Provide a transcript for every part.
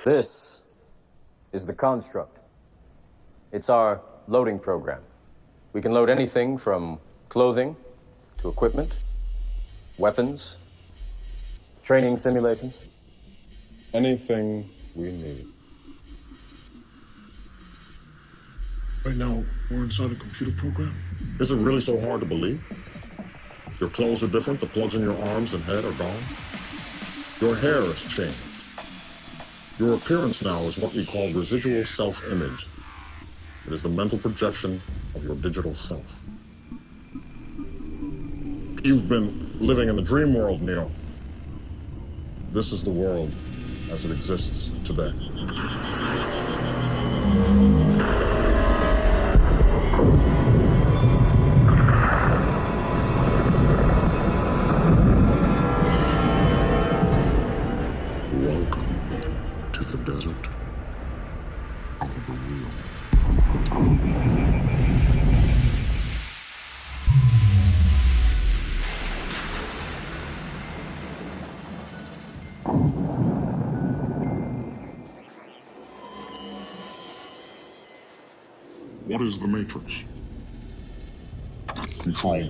This is the construct. It's our loading program. We can load anything from clothing to equipment, weapons, training simulations. Anything we need. Right now, we're inside a computer program. Is it really so hard to believe? Your clothes are different, the plugs in your arms and head are gone. Your hair has changed. Your appearance now is what we call residual self-image. It is the mental projection of your digital self. You've been living in the dream world, Neo. This is the world as it exists today. Welcome to the desert of the real. What is the Matrix? Control.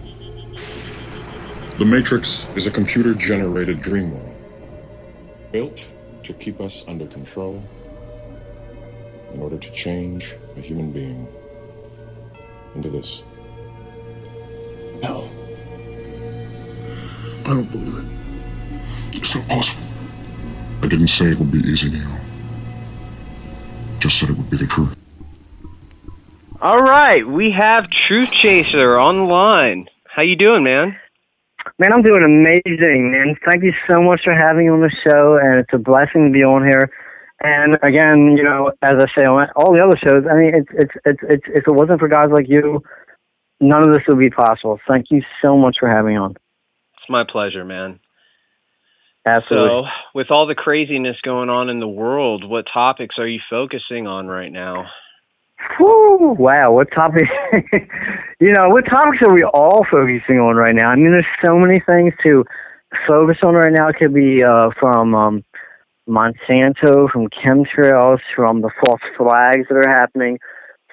The Matrix is a computer-generated dream world, built to keep us under control in order to change a human being into this. No. I don't believe it. It's not possible. I didn't say it would be easy, Neo. Just said it would be the truth. All right, we have Truthchaser on the line. How you doing, man? Man, I'm doing amazing, man. Thank you so much for having me on the show, and it's a blessing to be on here. And again, you know, as I say on all the other shows, I mean, it's if it wasn't for guys like you, none of this would be possible. Thank you so much for having me on. It's my pleasure, man. Absolutely. So, with all the craziness going on in the world, what topics are you focusing on right now? Whew, wow, what topic? What topics are we all focusing on right now? I mean, there's so many things to focus on right now. It could be from Monsanto, from chemtrails, from the false flags that are happening,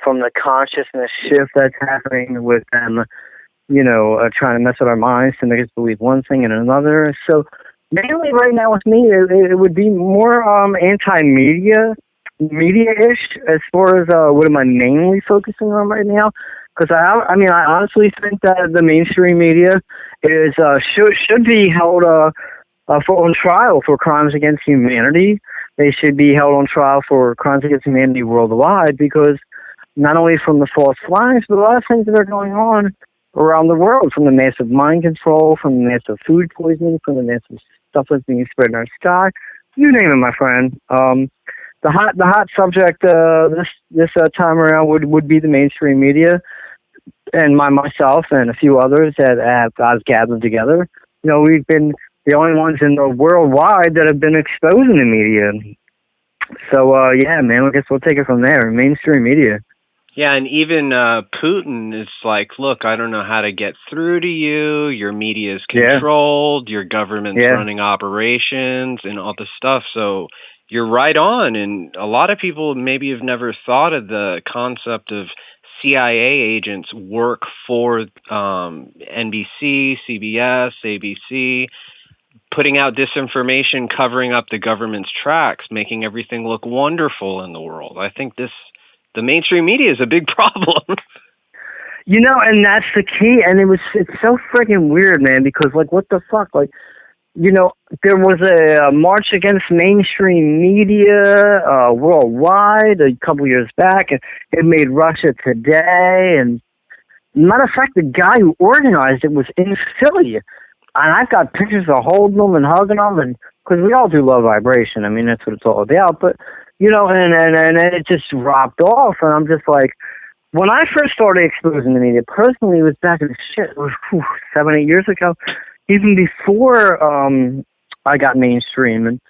from the consciousness shift that's happening with them, trying to mess with our minds to make us believe one thing and another. So mainly right now with me, it would be more media-ish as far as what am I mainly focusing on right now? Because I honestly think that the mainstream media is should be held on trial for crimes against humanity. They should be held on trial for crimes against humanity worldwide, because not only from the false flags, but a lot of things that are going on around the world, from the massive mind control, from the massive food poisoning, from the massive stuff that's being spread in our sky. You name it, my friend. The hot subject this time around would be the mainstream media, and myself and a few others that I've gathered together. We've been the only ones in the worldwide that have been exposing the media. So yeah, man, I guess we'll take it from there. Mainstream media. Yeah, and even Putin is like, look, I don't know how to get through to you. Your media is controlled. Your government's running operations and all this stuff. So you're right on. And a lot of people maybe have never thought of the concept of CIA agents work for NBC, CBS, ABC, putting out disinformation, covering up the government's tracks, making everything look wonderful in the world. I think the mainstream media is a big problem. And that's the key. And it's so freaking weird, man, because what the fuck? There was a march against mainstream media worldwide a couple years back, and it made Russia Today. And matter of fact, the guy who organized it was in Philly, and I've got pictures of holding them and hugging them, and because we all do love vibration. I mean, that's what it's all about. But and it just dropped off, and I'm just like, when I first started exposing the media, personally, it was back in it was 7-8 years ago. Even before I got mainstream,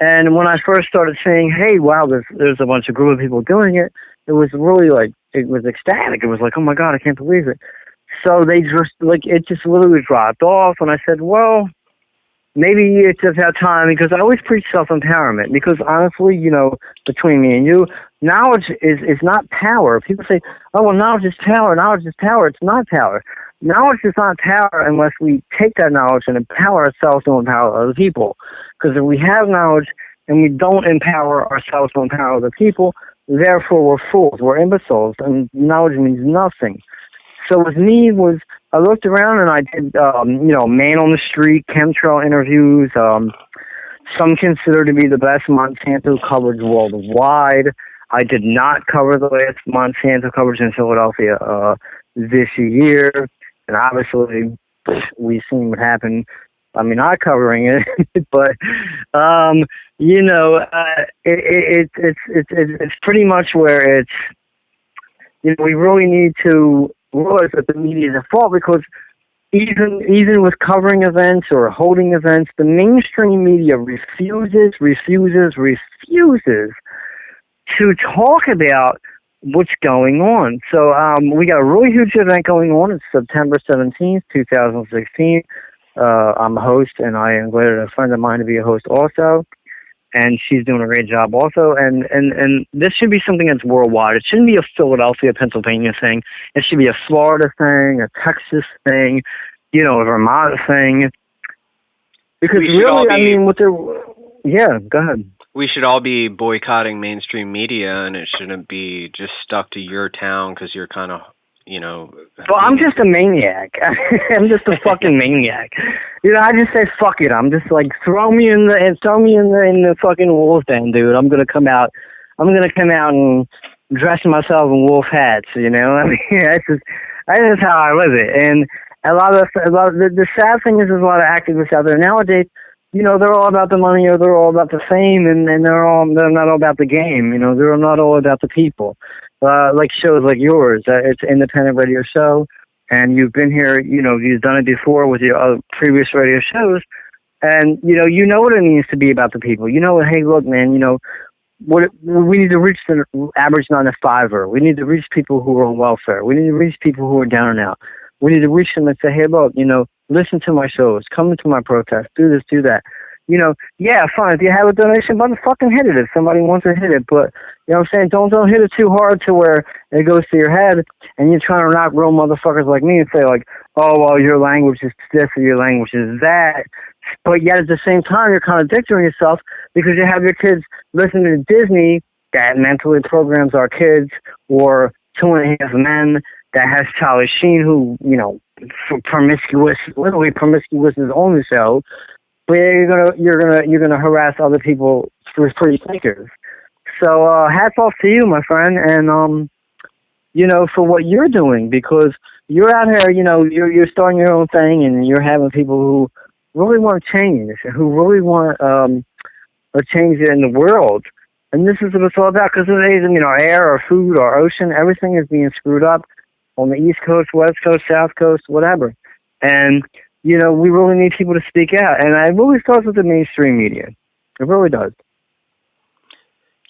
and when I first started saying, "Hey, wow, there's a bunch of group of people doing it," it was really like it was ecstatic. It was like, oh my God, I can't believe it. So they just, like, it just literally dropped off. And I said, well, maybe it's just that time, because I always preach self-empowerment, because honestly, you know, between me and you, knowledge is not power. People say, oh, well, knowledge is power. Knowledge is power. It's not power. Knowledge is not power unless we take that knowledge and empower ourselves to empower other people. Because if we have knowledge and we don't empower ourselves to empower other people, therefore we're fools, we're imbeciles, and knowledge means nothing. So with me I looked around and I did, man on the street, chemtrail interviews, some consider to be the best Monsanto coverage worldwide. I did not cover the last Monsanto coverage in Philadelphia this year, and obviously we've seen what happened. I mean, not covering it, but it's pretty much where it's, you know, we really need to realize that the media is at fault, because even with covering events or holding events, the mainstream media refuses to talk about what's going on. So we got a really huge event going on. It's September 17th, 2016. I'm a host, and I invited a friend of mine to be a host also, and she's doing a great job also. And this should be something that's worldwide. It shouldn't be a Philadelphia, Pennsylvania thing. It should be a Florida thing, a Texas thing, you know, a Vermont thing. Because really, yeah, go ahead. We should all be boycotting mainstream media, and it shouldn't be just stuck to your town because you're kind of, you know. Well, I'm just a maniac. I'm just a fucking maniac. You know, I just say fuck it. I'm just like, throw me in the fucking wolf den, dude. I'm gonna come out and dress myself in wolf hats. You know, I mean, that's just how I live it. And a lot of the sad thing is, there's a lot of activists out there nowadays. You know, they're all about the money, or they're all about the fame, and they're not all about the game. You know, they're not all about the people. Like shows like yours, it's an independent radio show, and you've been here. You know, you've done it before with your other previous radio shows, and you know what it means to be about the people. You know, hey, look, man, you know, we need to reach the average 9-to-5er. We need to reach people who are on welfare. We need to reach people who are down and out. We need to reach them and say, hey, look, you know, listen to my shows, come to my protest, do this, do that. You know, yeah, fine. If you have a donation, motherfucking hit it if somebody wants to hit it. But, you know what I'm saying, don't hit it too hard to where it goes to your head and you're trying to knock real motherfuckers like me and say, like, oh, well, your language is this or your language is that. But yet at the same time, you're contradicting yourself, because you have your kids listening to Disney that mentally programs our kids, or 2.5 Men that has Charlie Sheen, who, you know, literally promiscuous is on the show. But you're gonna harass other people for free thinkers. So hats off to you, my friend, and you know, for what you're doing, because you're out here, you know, you're starting your own thing, and you're having people who really want change, who really want a change in the world. And this is what it's all about, because today's, I mean, our air, our food, our ocean, everything is being screwed up on the East Coast, West Coast, South Coast, whatever. And, you know, we really need people to speak out. And it really starts with the mainstream media. It really does.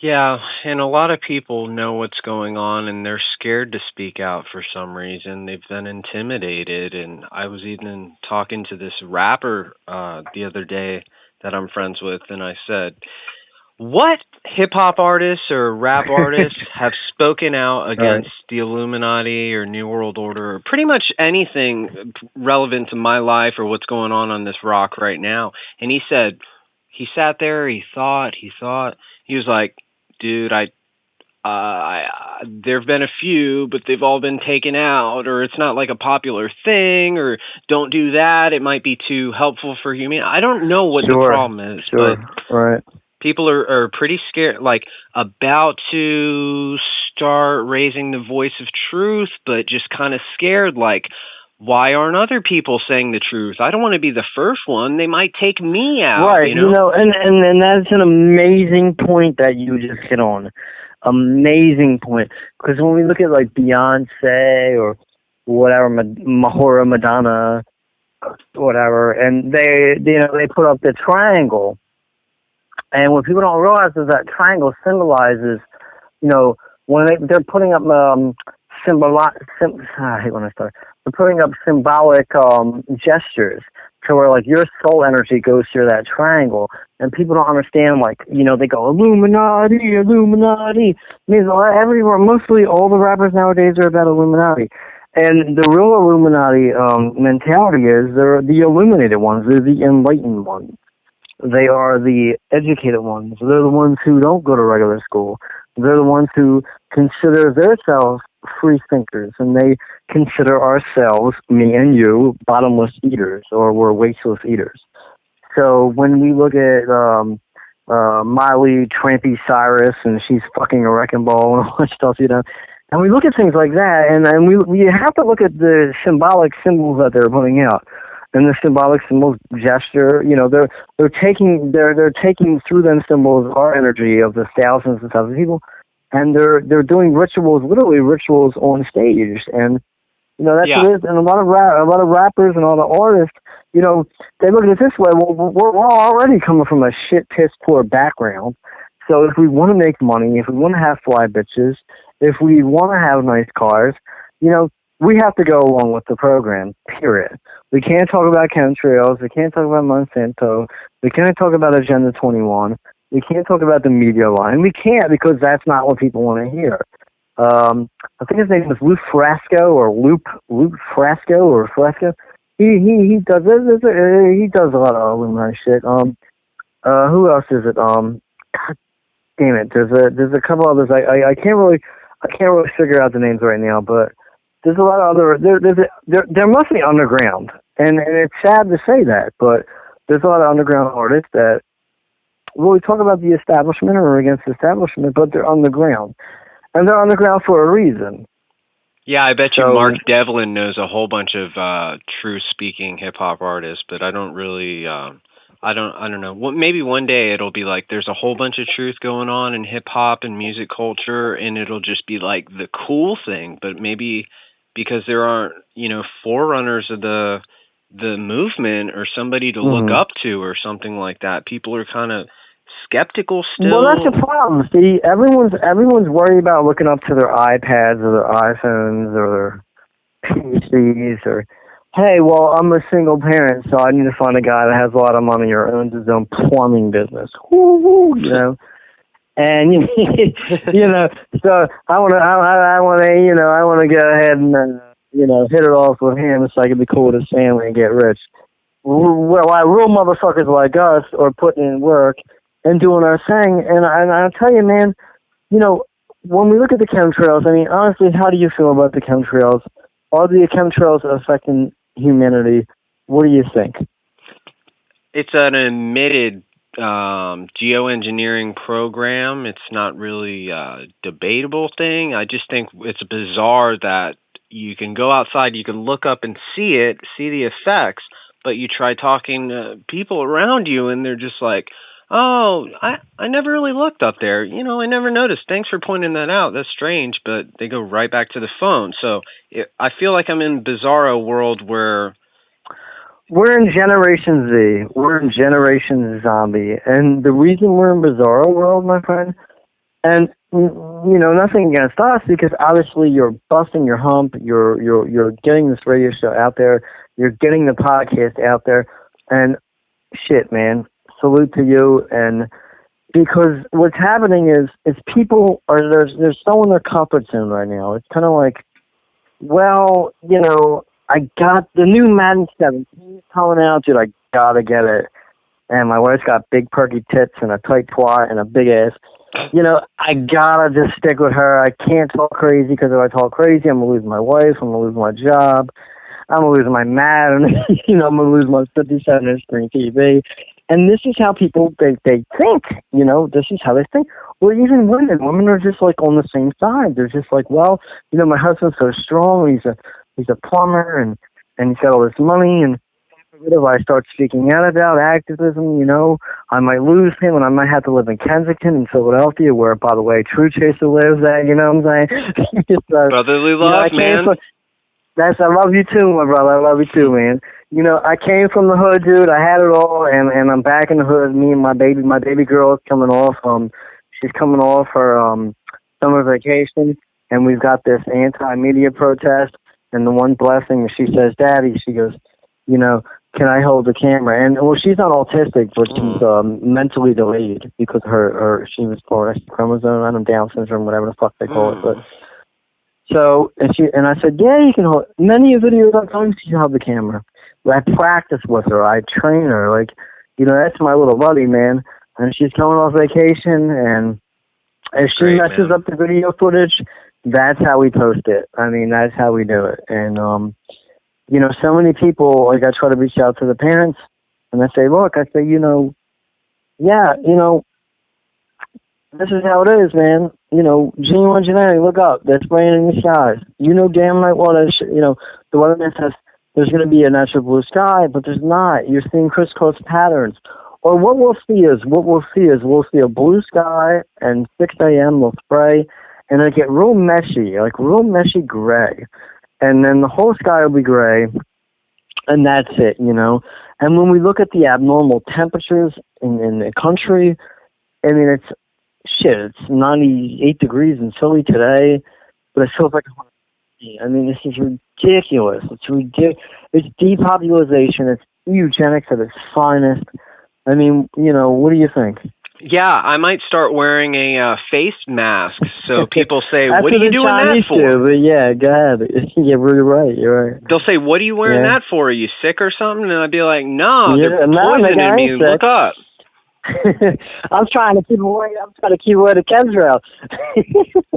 Yeah, and a lot of people know what's going on, and they're scared to speak out for some reason. They've been intimidated. And I was even talking to this rapper the other day that I'm friends with, and I said, what hip-hop artists or rap artists have spoken out against the Illuminati or New World Order, or pretty much anything relevant to my life or what's going on this rock right now? And he said, he sat there, he thought, he was like, dude, there've been a few, but they've all been taken out, or it's not like a popular thing, or don't do that, it might be too helpful for humanity. I don't know what the problem is, but right. People are pretty scared, like about to start raising the voice of truth, but just kind of scared, like, why aren't other people saying the truth? I don't want to be the first one. They might take me out. Right, you know, and that's an amazing point that you just hit on. Amazing point. Because when we look at, like, Beyonce or whatever, Mahora, Madonna, whatever, and they put up the triangle. And what people don't realize is that triangle symbolizes, you know, when they're putting up I hate when I start. They're putting up symbolic gestures to where like your soul energy goes through that triangle, and people don't understand. Like they go Illuminati, Illuminati. Means everywhere. Mostly all the rappers nowadays are about Illuminati, and the real Illuminati mentality is they're the illuminated ones. They're the enlightened ones. They are the educated ones. They're the ones who don't go to regular school. They're the ones who consider themselves free thinkers, and they consider ourselves, me and you, bottomless eaters, or we're wasteless eaters. So when we look at Miley Trampy Cyrus, and she's fucking a wrecking ball and all that stuff, and we look at things like that, and we have to look at the symbolic symbols that they're putting out. And the symbolic symbols gesture, they're taking through them symbols our energy of the thousands and thousands of people, and they're doing rituals, literally rituals on stage, and that's what it is. And a lot of rappers and all the artists, they look at it this way. Well, we're already coming from a shit piss poor background, so if we want to make money, if we want to have fly bitches, if we want to have nice cars, we have to go along with the program, period. We can't talk about chemtrails. We can't talk about Monsanto. We can't talk about Agenda 21. We can't talk about the media line. We can't because that's not what people want to hear. I think his name is Luke Frasco or Luke Frasco or Fresco. He does a lot of Illuminati shit. Who else is it? God damn it. There's a couple others. I can't really figure out the names right now, but there's a lot of other. They're mostly underground, and it's sad to say that, but there's a lot of underground artists that we talk about the establishment or against the establishment, but they're underground, and they're underground for a reason. Yeah, I bet you Mark Devlin knows a whole bunch of truth-speaking hip-hop artists, but I don't really. I don't know. Well, maybe one day it'll be like there's a whole bunch of truth going on in hip-hop and music culture, and it'll just be like the cool thing, but maybe because there aren't, forerunners of the movement or somebody to look up to or something like that. People are kind of skeptical still. Well, that's the problem. See, everyone's worried about looking up to their iPads or their iPhones or their PCs or, hey, well, I'm a single parent, so I need to find a guy that has a lot of money or owns his own plumbing business. Woo-hoo, And so I want to go ahead and hit it off with him so I can be cool with his family and get rich. Well, real motherfuckers like us are putting in work and doing our thing. And I'll tell you, man, when we look at the chemtrails, I mean, honestly, how do you feel about the chemtrails? Are the chemtrails affecting humanity? What do you think? It's an admitted geoengineering program. It's not really a debatable thing. I just think it's bizarre that you can go outside, you can look up and see the effects, but you try talking to people around you and they're just like, oh, I never really looked up there. I never noticed. Thanks for pointing that out. That's strange, but they go right back to the phone. So I feel like I'm in a bizarro world where we're in Generation Z. We're in Generation Zombie. And the reason we're in Bizarro world, my friend, and, nothing against us, because obviously you're busting your hump, you're getting this radio show out there, you're getting the podcast out there, and shit, man, salute to you. And because what's happening is people they're so in their comfort zone right now. It's kind of like, well, I got the new Madden 17 coming out, dude. I gotta get it. And my wife's got big perky tits and a tight twat and a big ass. I gotta just stick with her. I can't talk crazy because if I talk crazy, I'm gonna lose my wife. I'm gonna lose my job. I'm gonna lose my Madden. I'm gonna lose my 57-inch screen TV. And this is how people they think. This is how they think. Or even women. Women are just like on the same side. They're just like, well, my husband's so strong. He's a plumber and he's got all this money, and if I start speaking out about activism, I might lose him and I might have to live in Kensington and Philadelphia, where, by the way, Truthchaser lives at, you know what I'm saying? Brotherly love, man. I love you too, my brother. I love you too, man. I came from the hood, dude. I had it all, and I'm back in the hood. Me and my baby girl is coming off. She's coming off her summer vacation, and we've got this anti-media protest, and the one blessing, she says, Daddy, she goes, you know, can I hold the camera? And, well, she's not autistic, but she's mentally delayed because she was born with chromosome, I don't know, Down syndrome, whatever the fuck they call it. But so, and I said, yeah, you can hold. Many videos I come to hold the camera. I practice with her. I train her. Like, you know, that's my little buddy, man. And she's coming off vacation, and if she messes up the video footage, that's how we post it. I mean, that's how we do it. And, you know, so many people, like, I try to reach out to the parents, and I say, look, I say, you know, yeah, you know, this is how it is, man. You know, geoengineering, look up. There's rain in the skies. You know damn right what you know, the weatherman says there's going to be a natural blue sky, but there's not. You're seeing crisscross patterns. Or what we'll see is we'll see a blue sky, and 6 a.m. will spray, and it'll get real meshy, like real meshy gray. And then the whole sky will be gray, and that's it, you know. And when we look at the abnormal temperatures in the country, I mean, it's 98 degrees in Philly today, but it feels like, I mean, this is ridiculous. It's ridiculous. It's depopulation. It's eugenics at its finest. I mean, you know, what do you think? Yeah, I might start wearing a face mask so people say, what are you doing that for? But yeah, go ahead. Yeah, you're right. You're right. They'll say, what are you wearing that for? Are you sick or something? And I'd be like, no, they're poisoning me. Look up. I'm trying to keep away the chemtrails.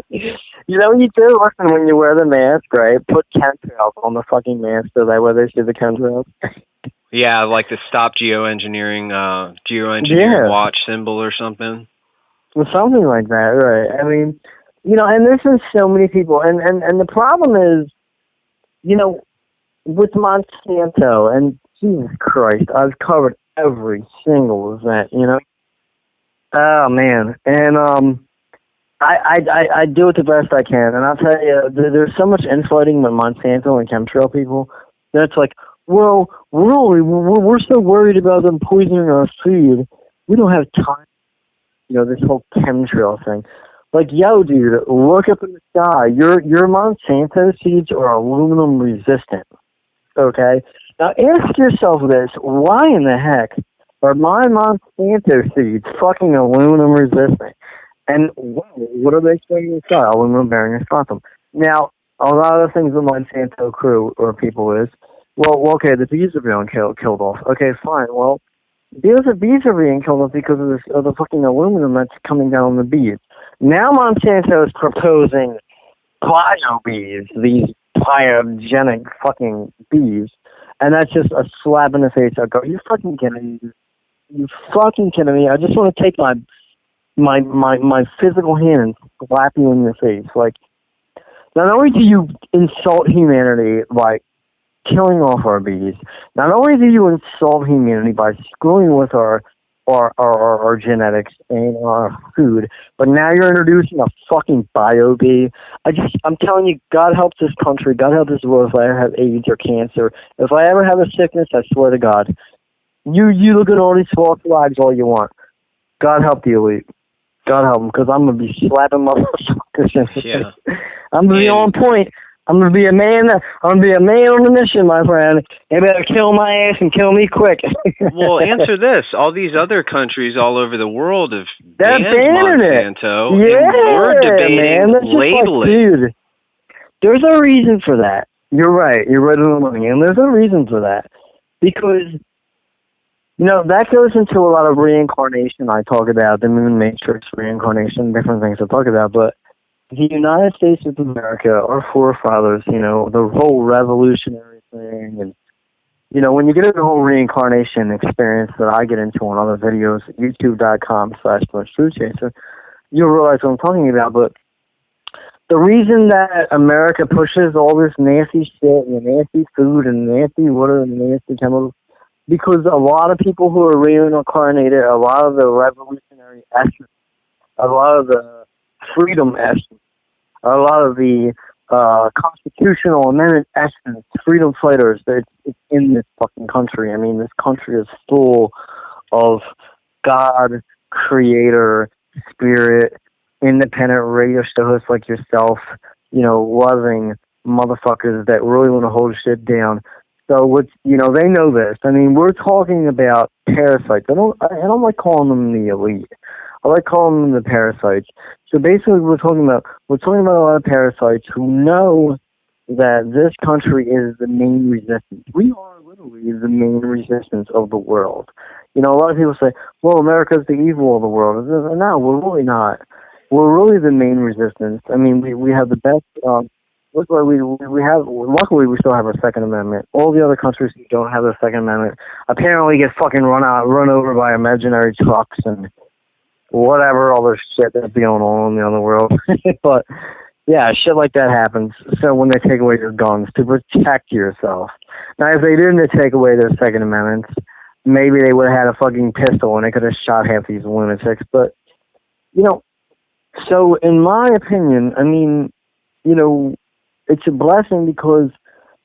You know what you do? Listen, when you wear the mask, right? Put chemtrails on the fucking mask so that way they see the chemtrails. Yeah, like the stop geoengineering watch symbol or something. Well, something like that, right? I mean, you know, and this is so many people, and the problem is, you know, with Monsanto, and Jesus Christ, I've covered every single event, you know. Oh man, and I do it the best I can, and I'll tell you, there's so much infighting with Monsanto and chemtrail people that it's like, well, really, we're so worried about them poisoning our food, we don't have time. You know, this whole chemtrail thing. Like, yo, dude, look up in the sky. Your Monsanto seeds are aluminum resistant. Okay? Now, ask yourself this. Why in the heck are my Monsanto seeds fucking aluminum resistant? And what are they saying in the sky? Aluminum bearing a strontium. Now, a lot of the things the Monsanto crew or people is, well, okay, the bees are being killed off. Okay, fine. Well, bees are being killed off because of the fucking aluminum that's coming down on the bees. Now Monsanto is proposing bio bees, these biogenic fucking bees, and that's just a slap in the face. I go, you fucking kidding me? You fucking kidding me? I just want to take my physical hand and slap you in the face. Like, not only do you insult humanity by killing off our bees, not only do you insult humanity by screwing with our genetics and our food, but now you're introducing a fucking bio bee. I'm telling you, God help this country, God help this world if I ever have AIDS or cancer. If I ever have a sickness, I swear to God, you look at all these false flags all you want. God help the elite. God help them, because I'm going to be slapping motherfuckers in the face. I'm going to be on point. I'm going to be a man. I'm going to be a man on a mission, my friend. They better kill my ass and kill me quick. Well, answer this. All these other countries all over the world have banned Monsanto. Yeah, and we're debating labeling. Dude, there's a reason for that. You're right. You're right on the money. And there's a reason for that. Because, you know, that goes into a lot of reincarnation. I talk about the moon matrix, reincarnation, different things I talk about. But the United States of America, our forefathers, you know, the whole revolutionary thing, and, you know, when you get into the whole reincarnation experience that I get into on other videos, youtube.com/Truthchaser, you'll realize what I'm talking about. But the reason that America pushes all this nasty shit and nasty food and nasty water and nasty chemicals, because a lot of people who are reincarnated, a lot of the revolutionary essence, a lot of the freedom essence, a lot of the constitutional amendment essence, freedom fighters, it's in this fucking country. I mean, this country is full of God, creator, spirit, independent radio show hosts like yourself, loving motherfuckers that really want to hold shit down. So they know this. I mean, we're talking about parasites. I don't like calling them the elite. I like calling them the parasites. So basically, we're talking about a lot of parasites who know that this country is the main resistance. We are literally the main resistance of the world. A lot of people say, well, America's the evil of the world. No, we're really not. We're really the main resistance. I mean, we have the best. Luckily, luckily we still have our Second Amendment. All the other countries who don't have their Second Amendment apparently get fucking run over by imaginary trucks and whatever other shit that's going on in the other world. But yeah, shit like that happens. So when they take away your guns to protect yourself. Now, if they didn't take away their Second Amendments, maybe they would have had a fucking pistol and they could have shot half these lunatics. But so in my opinion, I mean, it's a blessing because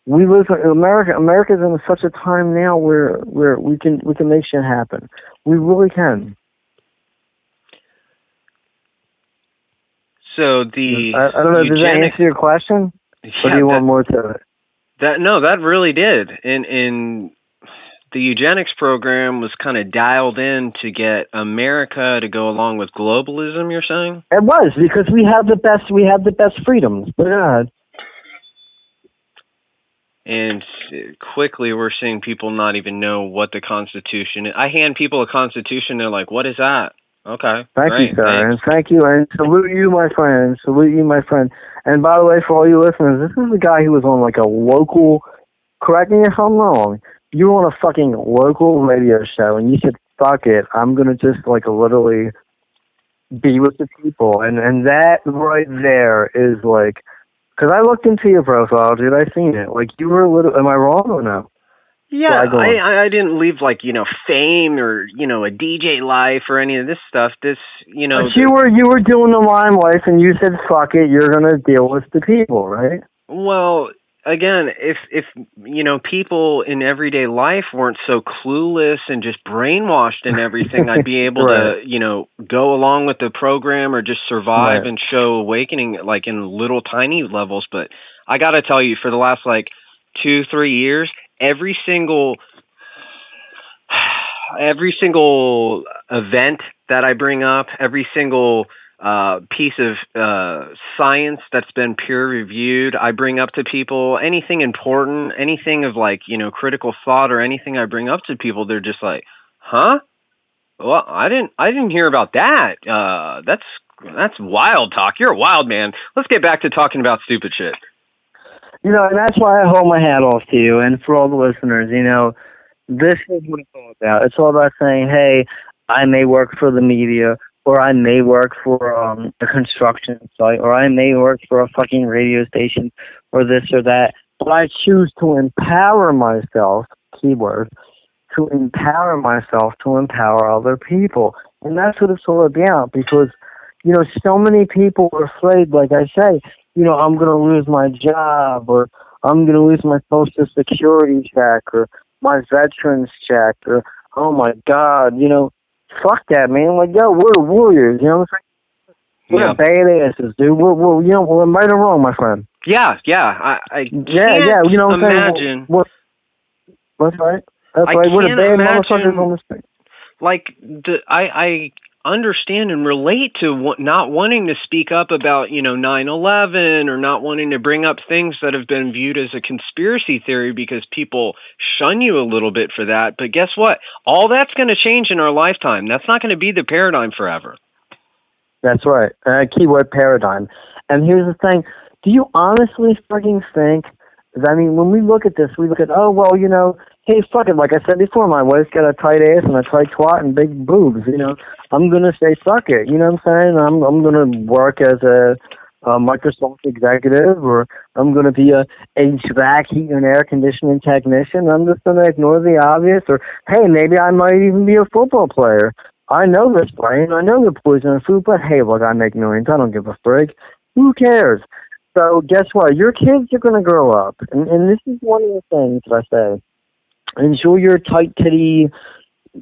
we live in America. America's in such a time now where we can make shit happen. We really can. So I don't know. Does that answer your question? Or do you want more to it? That really did. And the eugenics program was kind of dialed in to get America to go along with globalism. You're saying it was because we have the best freedoms. But and quickly we're seeing people not even know what the Constitution is. I hand people a Constitution, they're like, "What is that?" Okay. Thank you, sir. Thanks. And thank you, and salute you, my friend. And by the way, for all you listeners, this is the guy who was on like a local, correct me if I'm wrong, you were on a fucking local radio show, and you said, fuck it, I'm going to just like literally be with the people. And that right there is like, because I looked into your profile, dude, I seen it. Like, you were a little, am I wrong or no? Yeah, I didn't leave like, fame or, a DJ life or any of this stuff. This, But you were doing the limelight and you said, fuck it, you're going to deal with the people, right? Well, again, if people in everyday life weren't so clueless and just brainwashed and everything, I'd be able right. to, go along with the program or just survive right. and show awakening like in little tiny levels. But I got to tell you, for the last like 2-3 years, every single event that I bring up, every single piece of science that's been peer reviewed, I bring up to people. Anything important, anything of like, critical thought or anything I bring up to people, they're just like, huh? Well, I didn't hear about that. That's wild talk. You're a wild man. Let's get back to talking about stupid shit. And that's why I hold my hat off to you. And for all the listeners, this is what it's all about. It's all about saying, hey, I may work for the media, or I may work for a construction site, or I may work for a fucking radio station, or this or that. But I choose to empower myself, keyword, to empower myself to empower other people. And that's what it's all about because, so many people are afraid, like I say, I'm going to lose my job, or I'm going to lose my Social Security check, or my veterans check, or, oh my God, fuck that, man. Like, yo, we're warriors, you know what I'm saying? We're badasses, dude. We're right or wrong, my friend. Yeah. I can't imagine. What's right? That's right. We're the bad motherfuckers on the street. Like, I understand and relate to not wanting to speak up about 9/11 or not wanting to bring up things that have been viewed as a conspiracy theory because people shun you a little bit for that. But guess what? All that's going to change in our lifetime. That's not going to be the paradigm forever. That's right. Keyword paradigm. And here's the thing. Do you honestly fucking think that, I mean, when we look at this, we look at, hey, fuck it. Like I said before, my wife's got a tight ass and a tight twat and big boobs. I'm gonna say fuck it. You know what I'm saying? I'm gonna work as a Microsoft executive, or I'm gonna be a HVAC, heat and air conditioning technician. I'm just gonna ignore the obvious. Or hey, maybe I might even be a football player. I know this brain. I know the poison in food, but hey, look, I make millions. I don't give a frig. Who cares? So guess what? Your kids are gonna grow up, and this is one of the things that I say. Enjoy your tight-titty,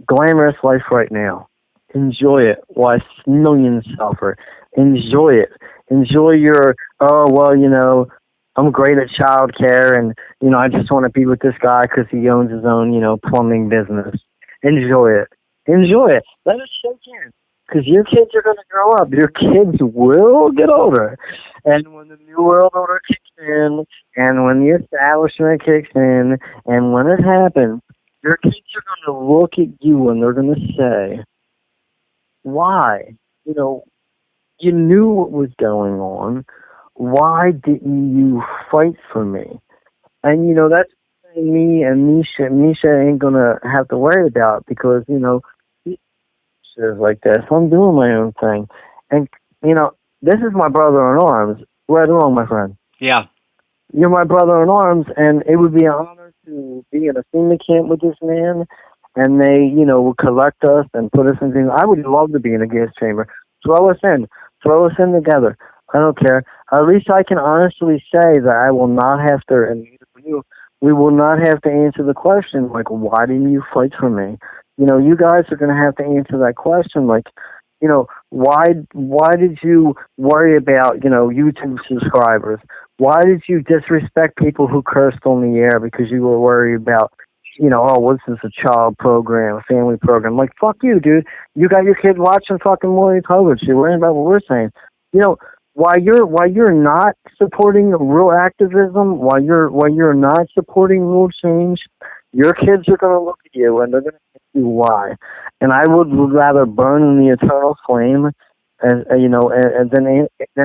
glamorous life right now. Enjoy it while millions suffer. Enjoy it. Enjoy your, oh, well, I'm great at child care, and, I just want to be with this guy because he owns his own, plumbing business. Enjoy it. Enjoy it. Let it shake in. Because your kids are going to grow up. Your kids will get older. And when the New World Order kicks in, and when the establishment kicks in, and when it happens, your kids are going to look at you and they're going to say, why? You knew what was going on. Why didn't you fight for me? And, that's me and Misha ain't going to have to worry about because, like this. I'm doing my own thing. And, this is my brother in arms. Right along, my friend. Yeah. You're my brother in arms, and it would be an honor to be in a FEMA camp with this man, and they, would collect us and put us in things. I would love to be in a gas chamber. Throw us in together. I don't care. At least I can honestly say that I will not have to, and we will not have to answer the question, like, why didn't you fight for me? You guys are going to have to answer that question, like, why did you worry about, YouTube subscribers? Why did you disrespect people who cursed on the air because you were worried about, what's this, a child program, a family program? Like, fuck you, dude. You got your kids watching fucking Maury Povich. You're worrying about what we're saying. While you're not supporting real activism, while you're not supporting real change, your kids are going to look at you and they're going to ask you why. And I would rather burn in the eternal flame, and then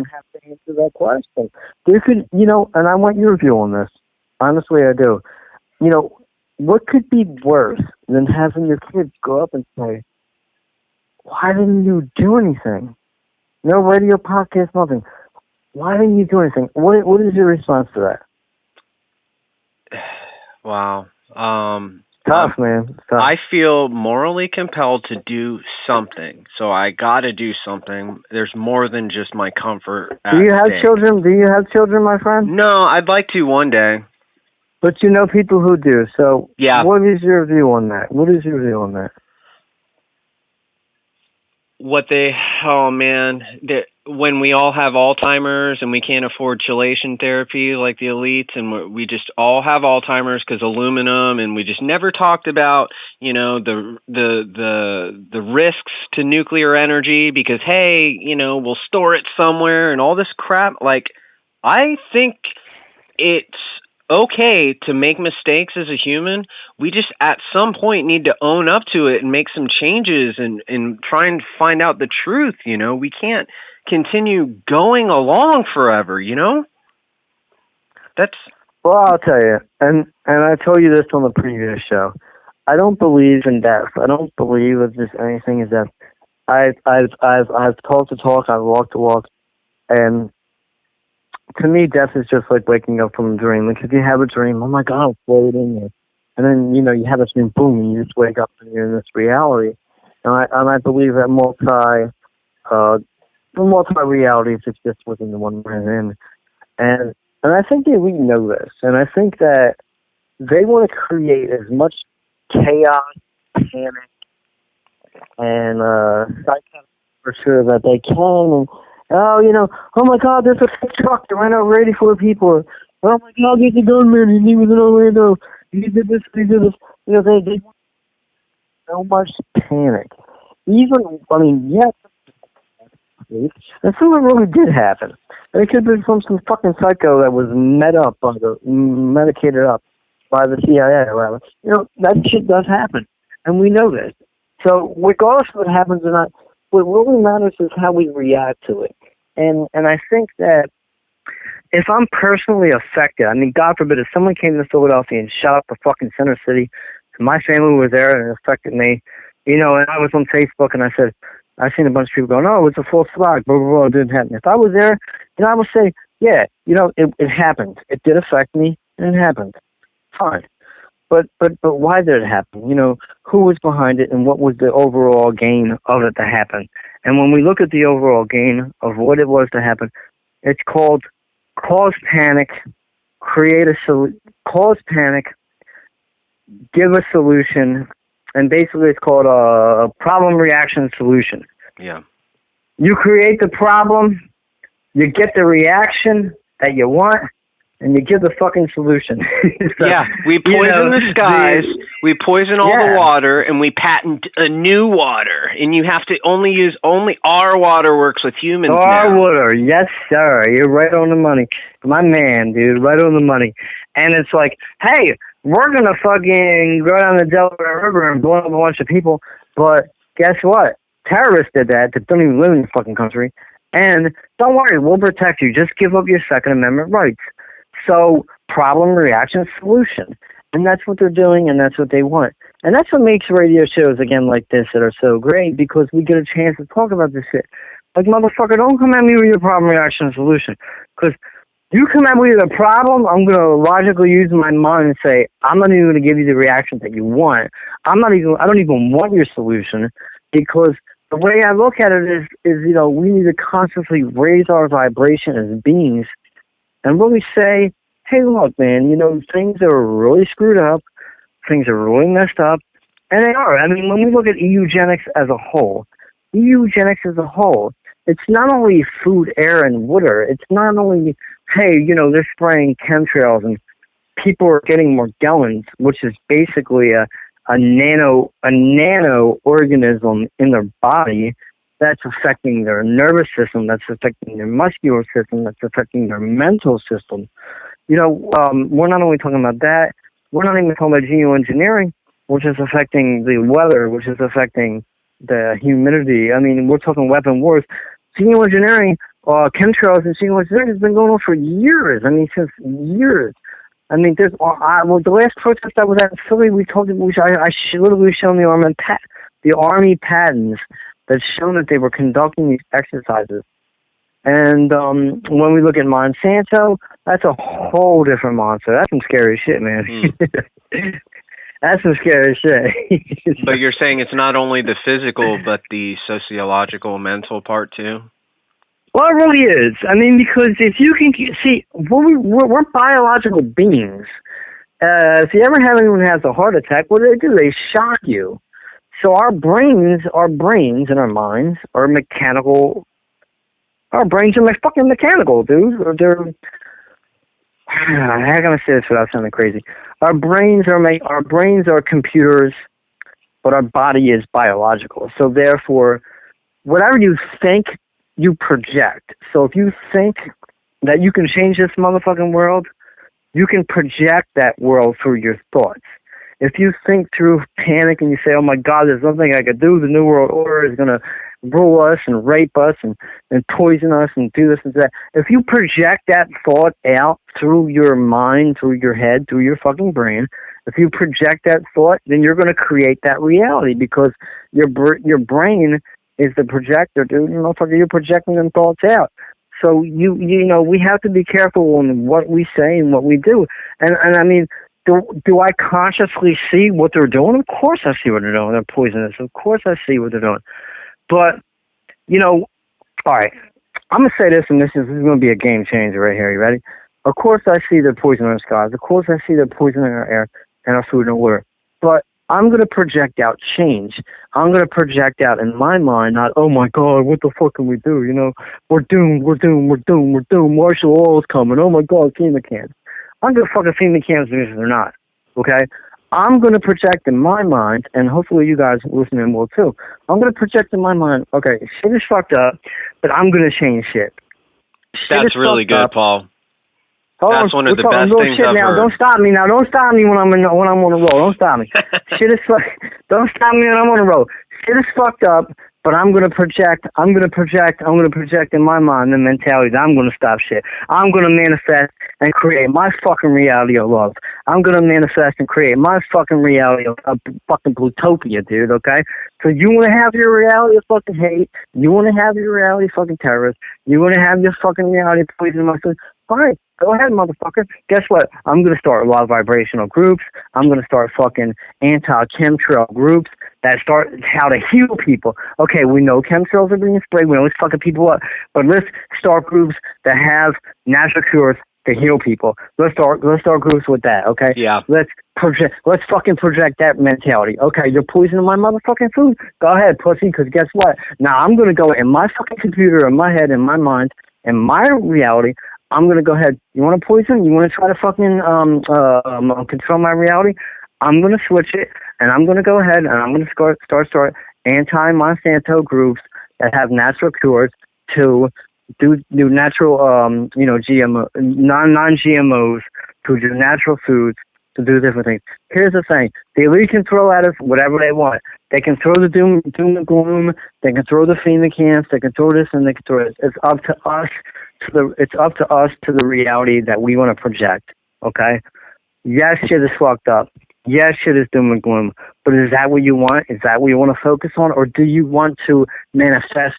have to answer that question. There could, and I want your view on this. Honestly, I do. What could be worse than having your kids grow up and say, "Why didn't you do anything? No radio, podcast, nothing. Why didn't you do anything?" What is your response to that? Wow. Tough, man. Tough. I feel morally compelled to do something, so I got to do something. There's more than just my comfort. Do you have children? Do you have children, my friend? No, I'd like to one day. But you know people who do. So, yeah. What is your view on that? When we all have Alzheimer's and we can't afford chelation therapy like the elites, and we just all have Alzheimer's because aluminum, and we just never talked about, the risks to nuclear energy because, hey, we'll store it somewhere and all this crap. Like, I think it's okay to make mistakes as a human. We just at some point need to own up to it and make some changes and try and find out the truth. We can't continue going along forever. That's well, I'll tell you, and I told you this on the previous show. I don't believe in death. I don't believe that just anything is death. I've talked the talk, I've walked the walk, and to me, death is just like waking up from a dream. Like, if you have a dream, oh my God, I'll float in there. And then, you have this dream, boom, and you just wake up and you're in this reality. And I believe that multi-realities exist within the one we're in. And I think that we know this. And I think that they want to create as much chaos, panic, and psychotic pressure that they can. And, oh my God, there's a truck that ran over 84 people. Oh my God, there's a gunman, he was in Orlando. He did this, he did this. They want so much panic. Yes, and some of it really did happen. And it could have been from some fucking psycho that was medicated up by the CIA or whatever. That shit does happen. And we know this. So regardless of what happens or not, what really matters is how we react to it. And I think that if I'm personally affected, God forbid, if someone came to Philadelphia and shot up the fucking center city, and my family was there and it affected me, and I was on Facebook and I said, I seen a bunch of people going, oh, it's a false flag, blah, blah, blah, it didn't happen. If I was there, I would say, yeah, it happened. It did affect me, and it happened. Fine. But why did it happen? Who was behind it, and what was the overall gain of it to happen? And when we look at the overall gain of what it was to happen, it's called cause panic, cause panic, give a solution, and basically it's called a problem reaction solution. Yeah. You create the problem, you get the reaction that you want, and you give the fucking solution. So, yeah, we poison the skies, we poison all the water, and we patent a new water. And you have to only our water works with humans now. Our water, yes, sir. You're right on the money. My man, dude, right on the money. And it's like, hey, we're going to fucking go down the Delaware River and blow up a bunch of people. But guess what? Terrorists did that don't even live in the fucking country. And don't worry, we'll protect you. Just give up your Second Amendment rights. So, problem, reaction, solution. And that's what they're doing, and that's what they want. And that's what makes radio shows, again, like this that are so great, because we get a chance to talk about this shit. Like, motherfucker, don't come at me with your problem, reaction, solution. Because you come at me with a problem, I'm going to logically use my mind and say, I'm not even going to give you the reaction that you want. I don't even want your solution, because the way I look at it is, we need to constantly raise our vibration as beings and really say, hey, look, man, things are really screwed up, things are really messed up, and they are. I mean, when we look at eugenics as a whole, it's not only food, air, and water. It's not only, hey, they're spraying chemtrails and people are getting Morgellons, which is basically a nano organism in their body that's affecting their nervous system, that's affecting their muscular system, that's affecting their mental system. We're not only talking about that, we're not even talking about geoengineering, which is affecting the weather, which is affecting the humidity. I mean, we're talking weapon wars. Geoengineering, chemtrails and geoengineering has been going on for years. I mean, since years. I mean, the last protest I was at in Philly, I literally shown the Army patents that's shown that they were conducting these exercises. And when we look at Monsanto, that's a whole different monster. That's some scary shit, man. That's some scary shit. But you're saying it's not only the physical, but the sociological, mental part too? Well, it really is. I mean, because if you can see, we're biological beings. If you ever have anyone who has a heart attack, what do? They shock you. So our brains and our minds are mechanical. Our brains are fucking mechanical, dude. They're, how can I say this without sounding crazy? Our brains are computers, but our body is biological. So therefore, whatever you think, you project. So if you think that you can change this motherfucking world, you can project that world through your thoughts. If you think through panic and you say, oh my God, there's nothing I could do, the New World Order is going to rule us and rape us and poison us and do this and that. If you project that thought out through your mind, through your head, through your fucking brain, if you project that thought, then you're going to create that reality, because your brain is the projector, dude. You're projecting them thoughts out. So we have to be careful on what we say and what we do. And I mean, do I consciously see what they're doing? Of course I see what they're doing. They're poisonous. Of course I see what they're doing. But, all right, I'm going to say this, and this is going to be a game changer right here. You ready? Of course I see the poison in our skies. Of course I see the poison in our air and our food and water. But I'm going to project out change. I'm going to project out in my mind, not, oh my God, what the fuck can we do? We're doomed. Martial law is coming. Oh my God, FEMA camps. I'm going to fucking FEMA camps if they're not. Okay? I'm going to project in my mind, and hopefully you guys listening will too. I'm going to project in my mind, okay, shit is fucked up, but I'm going to change shit. That's really good, Paul. That's one of the best things I've heard. Don't stop me now. Don't stop me when I'm on a roll. Don't stop me. Don't stop me when I'm on a roll. Shit is fucked up, but I'm going to project in my mind the mentality that I'm going to stop shit. I'm going to manifest and create my fucking reality of love. I'm going to manifest and create my fucking reality of fucking plutopia, dude, okay? So you want to have your reality of fucking hate. You want to have your reality of fucking terrorists. You want to have your fucking reality of poisoning my food. Fine, go ahead, motherfucker. Guess what? I'm going to start a lot of vibrational groups. I'm going to start fucking anti-chemtrail groups that start how to heal people. Okay, we know chemtrails are being sprayed. We know it's fucking people up. But let's start groups that have natural cures to heal people. Let's start groups with that, okay? Yeah. Let's fucking project that mentality. Okay, you're poisoning my motherfucking food. Go ahead, pussy, because guess what? Now I'm going to go in my fucking computer, in my head, in my mind, in my reality. I'm going to go ahead. You want to poison? You want to try to fucking control my reality? I'm going to switch it, and I'm going to go ahead, and I'm going to start anti-Monsanto groups that have natural cures to do natural, GMO, non-GMOs, to do natural foods, to do different things. Here's the thing. The elite can throw at us whatever they want. They can throw the doom and gloom. They can throw the FEMA camps. They can throw this and they can throw this. It's up to us to the reality that we want to project, okay? Yes, shit is fucked up. Yes, shit is doom and gloom. But is that what you want? Is that what you want to focus on? Or do you want to manifest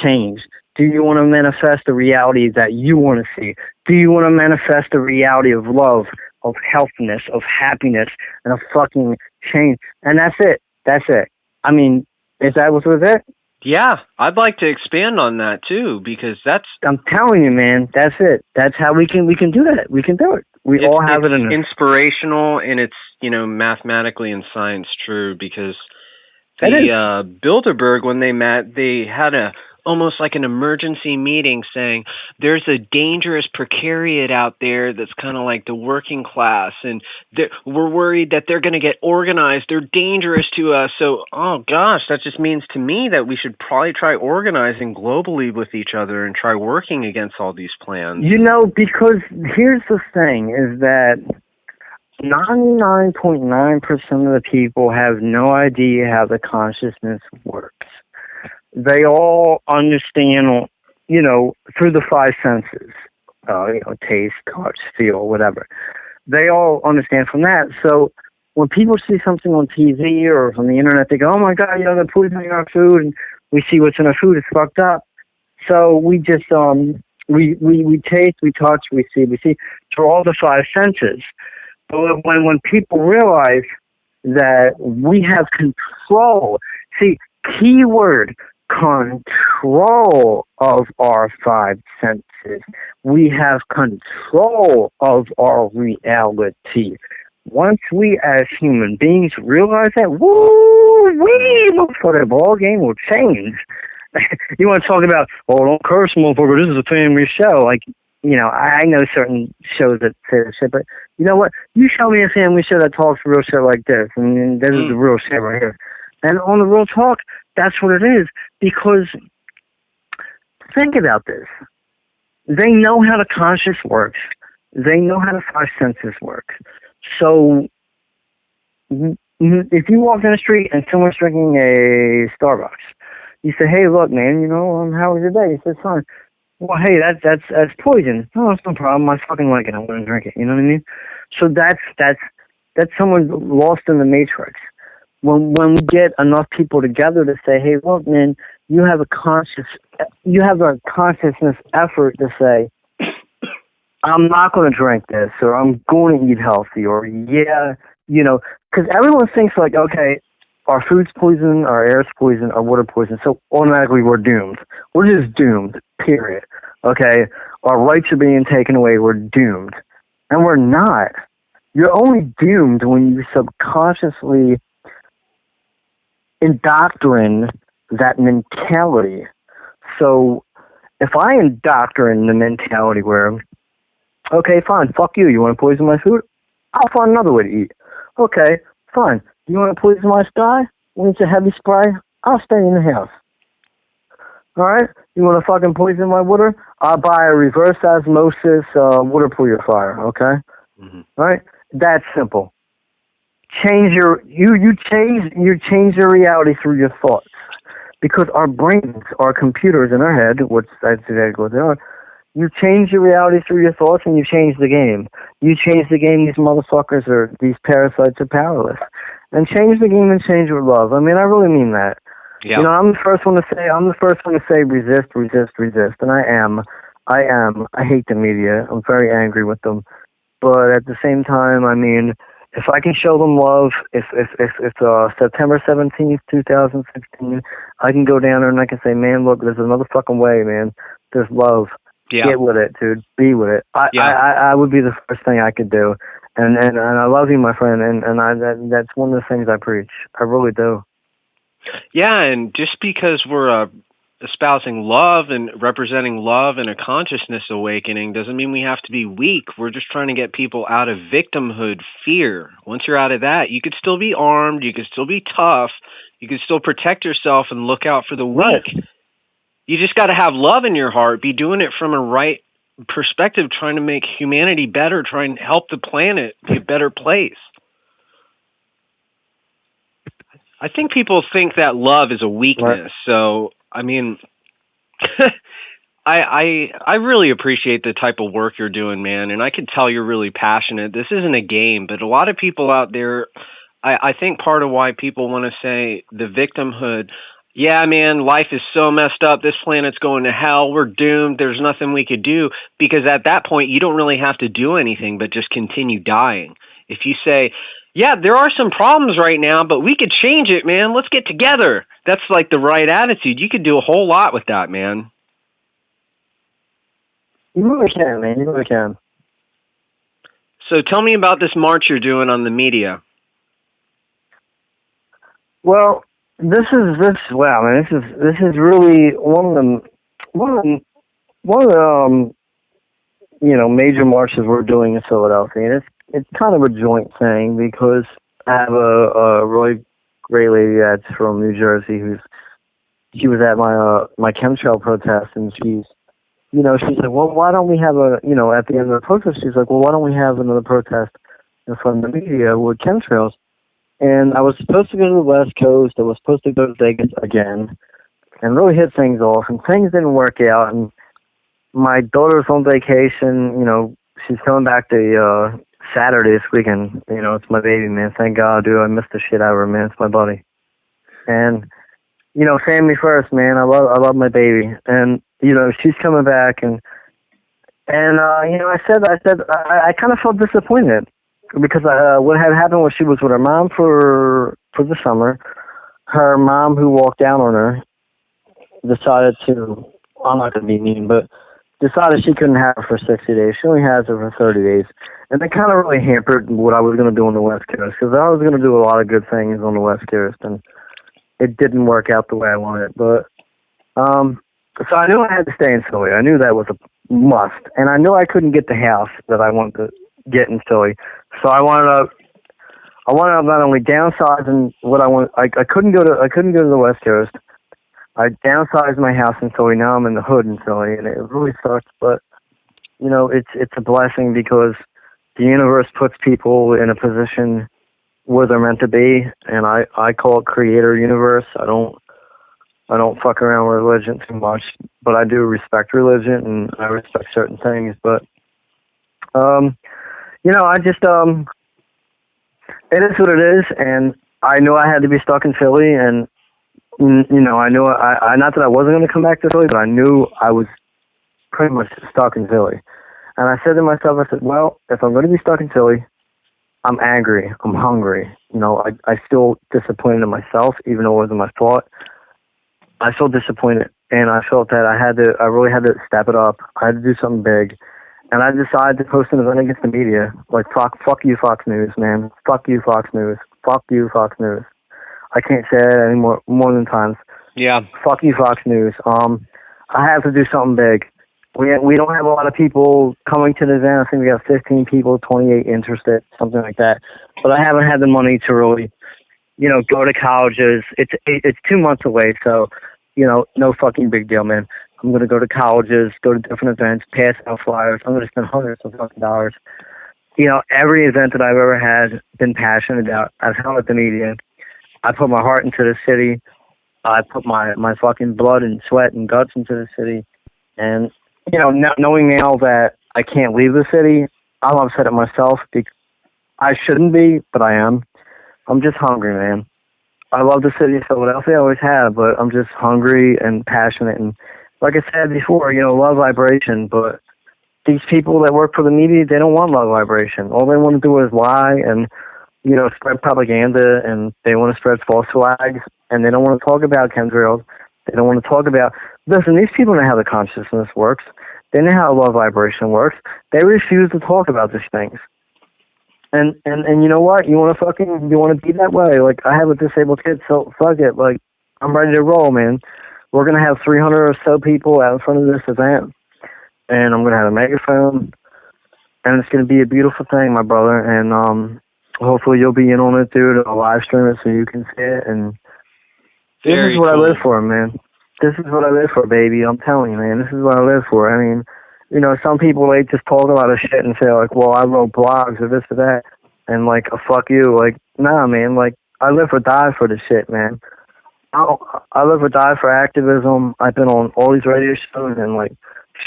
change? Do you want to manifest the reality that you want to see? Do you want to manifest the reality of love, of healthiness, of happiness, and of fucking change? And that's it. That's it. I mean, is that what was it? Yeah, I'd like to expand on that too, because that's... I'm telling you, man, that's it. That's how we can do that. We can do it. We all have it in us. It's inspirational, and it's, mathematically and science true, because the Bilderberg, when they met, they had almost like an emergency meeting saying there's a dangerous precariat out there that's kind of like the working class, and we're worried that they're going to get organized. They're dangerous to us. So, oh gosh, that just means to me that we should probably try organizing globally with each other and try working against all these plans. Because here's the thing is that 99.9% of the people have no idea how the consciousness works. They all understand, through the five senses, taste, touch, feel, whatever. They all understand from that. So when people see something on TV or on the internet, they go, oh my God, they're poisoning our food, and we see what's in our food, it's fucked up. So we just, we taste, we touch, we see through all the five senses. But when people realize that we have control, keyword, control of our five senses. We have control of our reality. Once we as human beings realize that, the ball game will change. You want to talk about, don't curse, motherfucker, this is a family show. I know certain shows that say this shit, but you know what? You show me a family show that talks real shit like this, and this is the real shit right here. And on the Real Talk, that's what it is. Because think about this. They know how the conscious works. They know how the five senses work. So if you walk down the street and someone's drinking a Starbucks, you say, hey, look, man, how was your day? He says, fine. Well, hey, that's poison. No, it's no problem. I fucking like it. I'm going to drink it. You know what I mean? So that's someone lost in the matrix. When we get enough people together to say, hey, look, man, you have a consciousness effort to say, I'm not going to drink this, or I'm going to eat healthy, or because everyone thinks like, okay, our food's poison, our air's poison, our water poison, so automatically we're doomed. We're just doomed, period. Okay? Our rights are being taken away, we're doomed. And we're not. You're only doomed when you subconsciously indoctrine that mentality. So if I indoctrine the mentality where, okay, fine, fuck you. You want to poison my food? I'll find another way to eat. Okay, fine. You want to poison my sky? When it's a heavy spray? I'll stay in the house. All right? You want to fucking poison my water? I'll buy a reverse osmosis water purifier. Okay? Mm-hmm. All right? That's simple. Change you change your reality through your thoughts, because our brains are computers in our head. That's exactly what they are. You change your reality through your thoughts, and you change the game. You change the game. These motherfuckers these parasites are powerless. And change the game and change with love. I mean, I really mean that. Yeah. I'm the first one to say resist, resist, resist, and I am. I hate the media. I'm very angry with them, but at the same time, I mean, if I can show them love, if September 17th, 2016, I can go down there and I can say, man, look, there's another fucking way, man. There's love. Get with it, dude. Be with it. I would be the first thing I could do. And I love you, my friend, and that's one of the things I preach. I really do. Yeah, and just because we're espousing love and representing love and a consciousness awakening doesn't mean we have to be weak. We're just trying to get people out of victimhood fear. Once you're out of that, you could still be armed, you could still be tough, you could still protect yourself and look out for the weak. Right. You just got to have love in your heart, be doing it from a right perspective, trying to make humanity better, trying to help the planet be a better place. I think people think that love is a weakness. Right. So, I mean, I really appreciate the type of work you're doing, man, and I can tell you're really passionate. This isn't a game, but a lot of people out there, I think part of why people want to say the victimhood, yeah, man, life is so messed up. This planet's going to hell. We're doomed. There's nothing we could do. Because at that point, you don't really have to do anything but just continue dying. If you say, yeah, there are some problems right now, but we could change it, man. Let's get together. That's like the right attitude. You could do a whole lot with that, man. You really can, man. You really can. So tell me about this march you're doing on the media. Well, this is really one of the major marches we're doing in Philadelphia, and it's kind of a joint thing because I have a really great lady that's from New Jersey she was at my chemtrail protest, and she's like, well, why don't we have at the end of the protest, she's like, well, why don't we have another protest in front of the media with chemtrails? And I was supposed to go to the West Coast. I was supposed to go to Vegas again and really hit things off. And things didn't work out. And my daughter's on vacation. She's coming back to Saturday this weekend. It's my baby, man. Thank God, dude. I missed the shit out of her, man. It's my buddy. And, family first, man. I love my baby. And, she's coming back. And I kind of felt disappointed. Because what had happened was she was with her mom for the summer. Her mom, who walked down on her, decided to, I'm not going to be mean, but decided she couldn't have her for 60 days. She only has her for 30 days. And that kind of really hampered what I was going to do on the West Coast, because I was going to do a lot of good things on the West Coast, and it didn't work out the way I wanted. But so I knew I had to stay in Philly. I knew that was a must. And I knew I couldn't get the house that I wanted to get in Philly. So I wanted to not only downsize and what I want. I couldn't go to the West Coast. I downsized my house in Philly. Now I'm in the hood in Philly, and it really sucks. But it's a blessing because the universe puts people in a position where they're meant to be, and I call it Creator Universe. I don't fuck around with religion too much, but I do respect religion and I respect certain things. But I just, it is what it is, and I knew I had to be stuck in Philly, and, I knew, not that I wasn't going to come back to Philly, but I knew I was pretty much stuck in Philly. And I said to myself, well, if I'm going to be stuck in Philly, I'm angry, I'm hungry. I feel disappointed in myself, even though it wasn't my fault. I feel disappointed, and I felt that I really had to step it up. I had to do something big. And I decided to post an event against the media. Like, fuck you, Fox News, man. Fuck you, Fox News. Fuck you, Fox News. I can't say it any more than times. Yeah. Fuck you, Fox News. I have to do something big. We don't have a lot of people coming to the event. I think we got 15 people, 28 interested, something like that. But I haven't had the money to really, go to colleges. It's 2 months away, so, no fucking big deal, man. I'm going to go to colleges, go to different events, pass out flyers. I'm going to spend hundreds of fucking dollars. Every event that I've ever had, been passionate about, I've held at the media. I put my heart into the city. I put my fucking blood and sweat and guts into the city. And, knowing now that I can't leave the city, I'm upset at myself because I shouldn't be, but I am. I'm just hungry, man. I love the city of Philadelphia. I always have, but I'm just hungry and passionate. And like I said before, love vibration, but these people that work for the media, they don't want love vibration. All they want to do is lie and, spread propaganda, and they want to spread false flags, and they don't want to talk about chemtrails. They don't want to talk about... Listen, these people know how the consciousness works. They know how love vibration works. They refuse to talk about these things. And you know what? You want to be that way? Like, I have a disabled kid, so fuck it. Like, I'm ready to roll, man. We're going to have 300 or so people out in front of this event. And I'm going to have a megaphone. And it's going to be a beautiful thing, my brother. And hopefully you'll be in on it, dude. I'll live stream it so you can see it. And this is what I live for, man. This is what I live for, baby. I'm telling you, man. This is what I live for. I mean, you know, some people, they just talk a lot of shit and say, like, well, I wrote blogs or this or that. And, like, fuck you. Like, nah, man. Like, I live or die for this shit, man. I live or die for activism. I've been on all these radio shows and, like,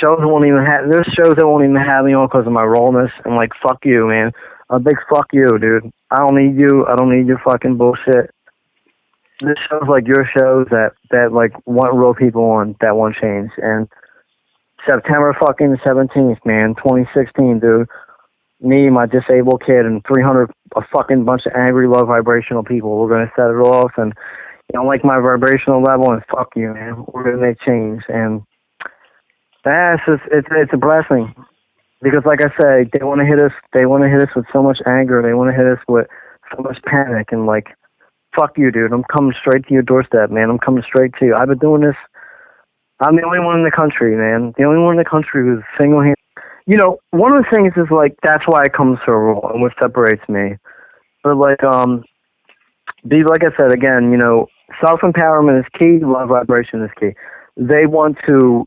there's shows that won't even have me on because of my rawness. And, like, fuck you, man. A big fuck you, dude. I don't need you. I don't need your fucking bullshit. This shows like your shows that like want real people on, that want change. And September fucking 17th, man, 2016, dude. Me, my disabled kid, and 300, a fucking bunch of angry, low vibrational people. We're gonna set it off, and you don't like my vibrational level, and fuck you, man. We're gonna make change, and it's a blessing. Because, like I say, they want to hit us. They want to hit us with so much anger. They want to hit us with so much panic, and like, fuck you, dude. I'm coming straight to your doorstep, man. I'm coming straight to you. I've been doing this. I'm the only one in the country, man. The only one in the country who's single-handed. You know, one of the things is, like, that's why it comes to a rule and what separates me. But, like I said, again, you know, self-empowerment is key. Love vibration is key. They want to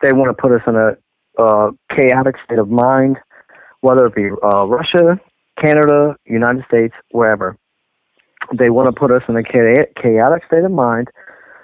put us in a chaotic state of mind, whether it be Russia, Canada, United States, wherever. They want to put us in a chaotic state of mind.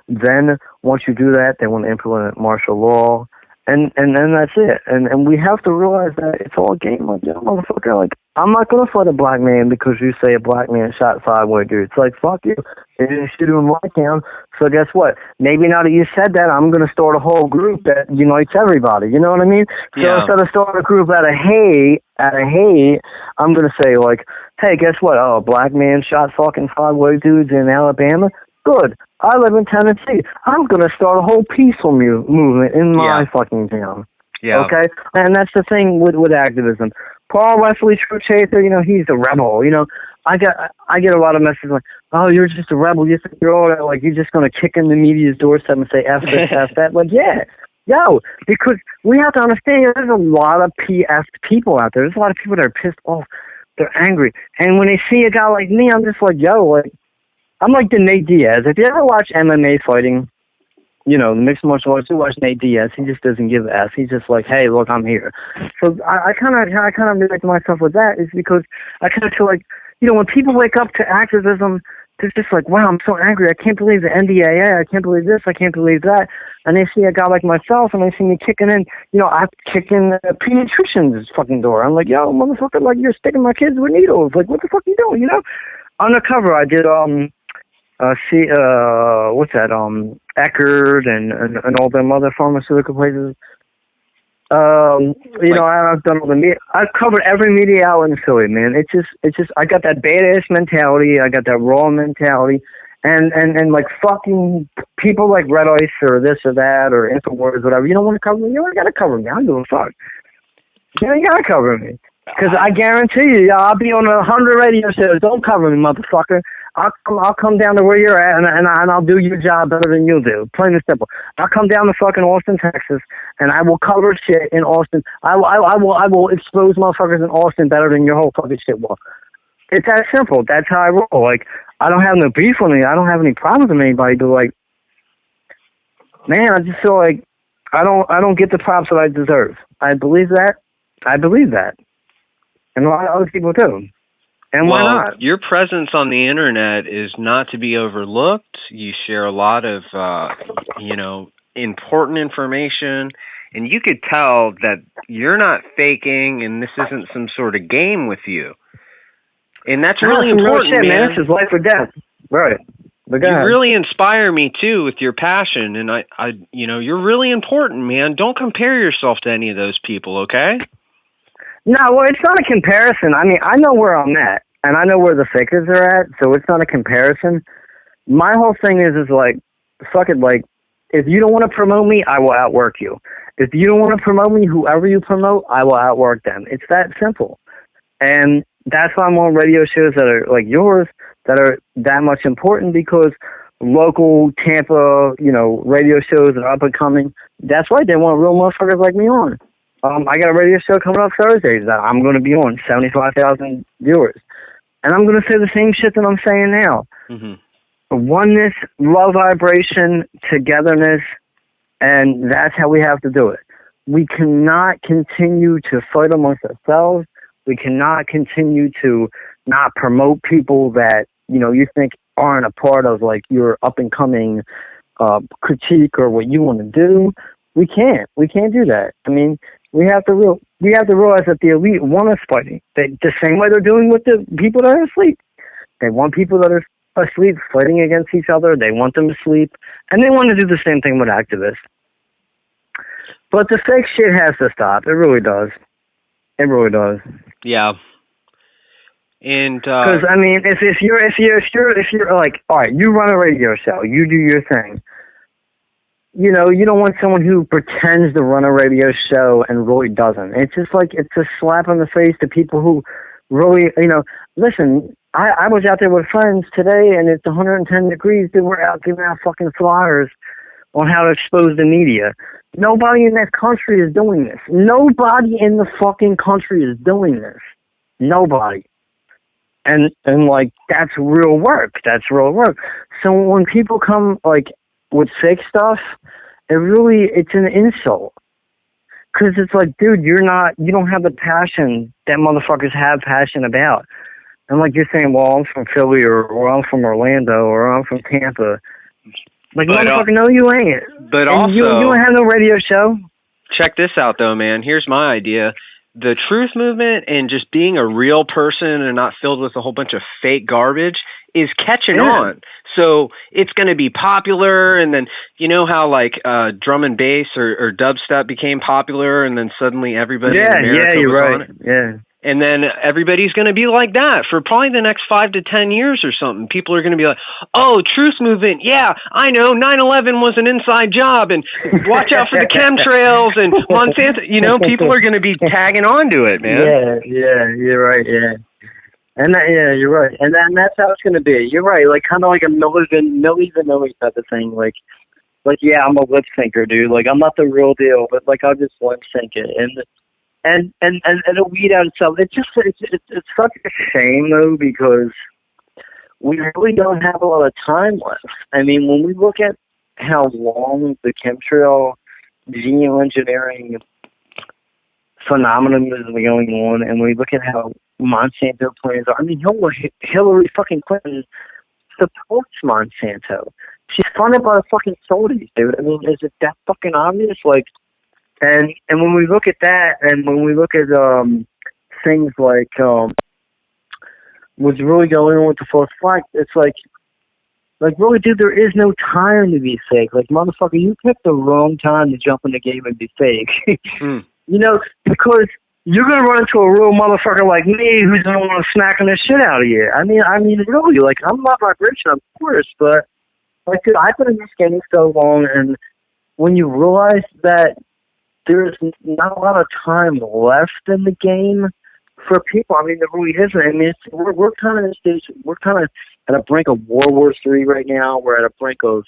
Then, once you do that, they want to implement martial law, and that's it. And we have to realize that it's all a game. Like, motherfucker, like, I'm not going to fight a black man because you say a black man shot 5 white dudes. It's like, fuck you. They didn't shoot him right down. So guess what? Maybe now that you said that, I'm going to start a whole group that unites everybody. You know what I mean? So instead of starting a group out of hate, I'm going to say, like, hey, guess what? Oh, a black man shot fucking 5 white dudes in Alabama? Good. I live in Tennessee. I'm going to start a whole peaceful movement in my fucking town. Yeah. Okay? And that's the thing with activism. Paul Wesley, Truthchaser, you know, he's a rebel. You know, I get a lot of messages like, oh, you're just a rebel. You think you're all that, like, you're just going to kick in the media's doorstep and say F this, F that. Like, yeah. Yo, because we have to understand there's a lot of PS people out there. There's a lot of people that are pissed off. They're angry. And when they see a guy like me, I'm just like, yo, like, I'm like the Nate Diaz. If you ever watch MMA fighting, you know, the mixed martial arts, you watch Nate Diaz, he just doesn't give a F. He's just like, hey, look, I'm here. So I kind of relate to myself with that is because I kind of feel like, you know, when people wake up to activism, they're just like, wow, I'm so angry. I can't believe the NDAA. I can't believe this. I can't believe that. And they see a guy like myself, and they see me kicking in. You know, I kick in the pediatrician's fucking door. I'm like, yo, motherfucker, like, you're sticking my kids with needles. Like, what the fuck are you doing, you know? Undercover, I did, what's that, Eckerd and all them other pharmaceutical places. You know, I've done all the media. I've covered every media outlet in Philly, man. It's just, I got that badass mentality. I got that raw mentality. And like fucking people like Red Ice or this or that or InfoWars, whatever. You don't want to cover me? You don't got to cover me. I don't give a fuck. You ain't got to cover me. Because I guarantee you, I'll be on 100 radio shows. Don't cover me, motherfucker. I'll come down to where you're at, and I'll do your job better than you do. Plain and simple. I'll come down to fucking Austin, Texas, and I will cover shit in Austin. I will expose motherfuckers in Austin better than your whole fucking shit will. It's that simple. That's how I roll. Like, I don't have no beef with me. I don't have any problems with anybody. But like, man, I just feel like I don't get the props that I deserve. I believe that. And a lot of other people do. And why not? Your presence on the internet is not to be overlooked. You share a lot of, you know, important information, and you could tell that you're not faking, and this isn't some sort of game with you. And that's really important, real shit, man. This is life or death, right? But you really inspire me too with your passion, and I, you know, you're really important, man. Don't compare yourself to any of those people, okay? No, well, it's not a comparison. I mean, I know where I'm at, and I know where the fakers are at, so it's not a comparison. My whole thing is like, fuck it, like, if you don't want to promote me, I will outwork you. If you don't want to promote me, whoever you promote, I will outwork them. It's that simple. And that's why I'm on radio shows that are like yours, that are that much important, because local Tampa, radio shows that are up and coming, that's right, they want real motherfuckers like me on. I got a radio show coming up Thursday that I'm going to be on, 75,000 viewers. And I'm going to say the same shit that I'm saying now. Mm-hmm. Oneness, love vibration, togetherness, and that's how we have to do it. We cannot continue to fight amongst ourselves. We cannot continue to not promote people that, you think aren't a part of, like, your up-and-coming critique or what you want to do. We can't. We can't do that. I mean, we have to realize that the elite want us fighting. The same way they're doing with the people that are asleep. They want people that are asleep fighting against each other. They want them to sleep. And they want to do the same thing with activists. But the fake shit has to stop. It really does. It really does. Yeah. And because I mean, if you're like, all right, you run a radio show, you do your thing. You don't want someone who pretends to run a radio show and really doesn't. It's just like, it's a slap in the face to people who really, listen, I was out there with friends today and it's 110 degrees. They were out giving out fucking flyers on how to expose the media. Nobody in that country is doing this. Nobody in the fucking country is doing this. Nobody. And like, that's real work. That's real work. So when people come, like, with fake stuff, it's an insult. Because it's like, dude, you don't have the passion that motherfuckers have passion about. And like you're saying, well, I'm from Philly or I'm from Orlando or I'm from Tampa. Like, motherfucker, no, you ain't. But and also, you don't have no radio show. Check this out, though, man. Here's my idea. The truth movement and just being a real person and not filled with a whole bunch of fake garbage is catching on. So it's going to be popular, and then you know how like drum and bass or dubstep became popular, and then suddenly everybody in America was on it. Yeah. And then everybody's going to be like that for probably the next 5 to 10 years or something. People are going to be like, oh, truth movement. Yeah, I know. 9/11 was an inside job, and watch out for the chemtrails and Monsanto. People are going to be tagging on to it, man. Yeah, you're right. Yeah. And you're right. And that's how it's going to be. You're right. Like, kind of like a Milli Vanilli type of thing. Like, yeah, I'm a lip syncer, dude. Like, I'm not the real deal, but like, I'll just lip sync it. And it'll weed out itself. It's such a shame, though, because we really don't have a lot of time left. I mean, when we look at how long the chemtrail geoengineering phenomenon is going on, and we look at how Monsanto plans are. I mean, Hillary fucking Clinton supports Monsanto. She's funded by the fucking Saudis, dude. I mean, is it that fucking obvious? Like, and when we look at that, and when we look at things like what's really going on with the false flag, it's like really, dude, there is no time to be fake. Like, motherfucker, you picked the wrong time to jump in the game and be fake. Because you're gonna run into a real motherfucker like me who's gonna want to smack the shit out of you. I mean, really, like, I'm not vibration, of course, but like, dude, I've been in this game so long, and when you realize that there's not a lot of time left in the game for people, I mean, there really isn't. I mean, we're kind of in a stage. We're kind of at a brink of World War III right now. We're at a brink of,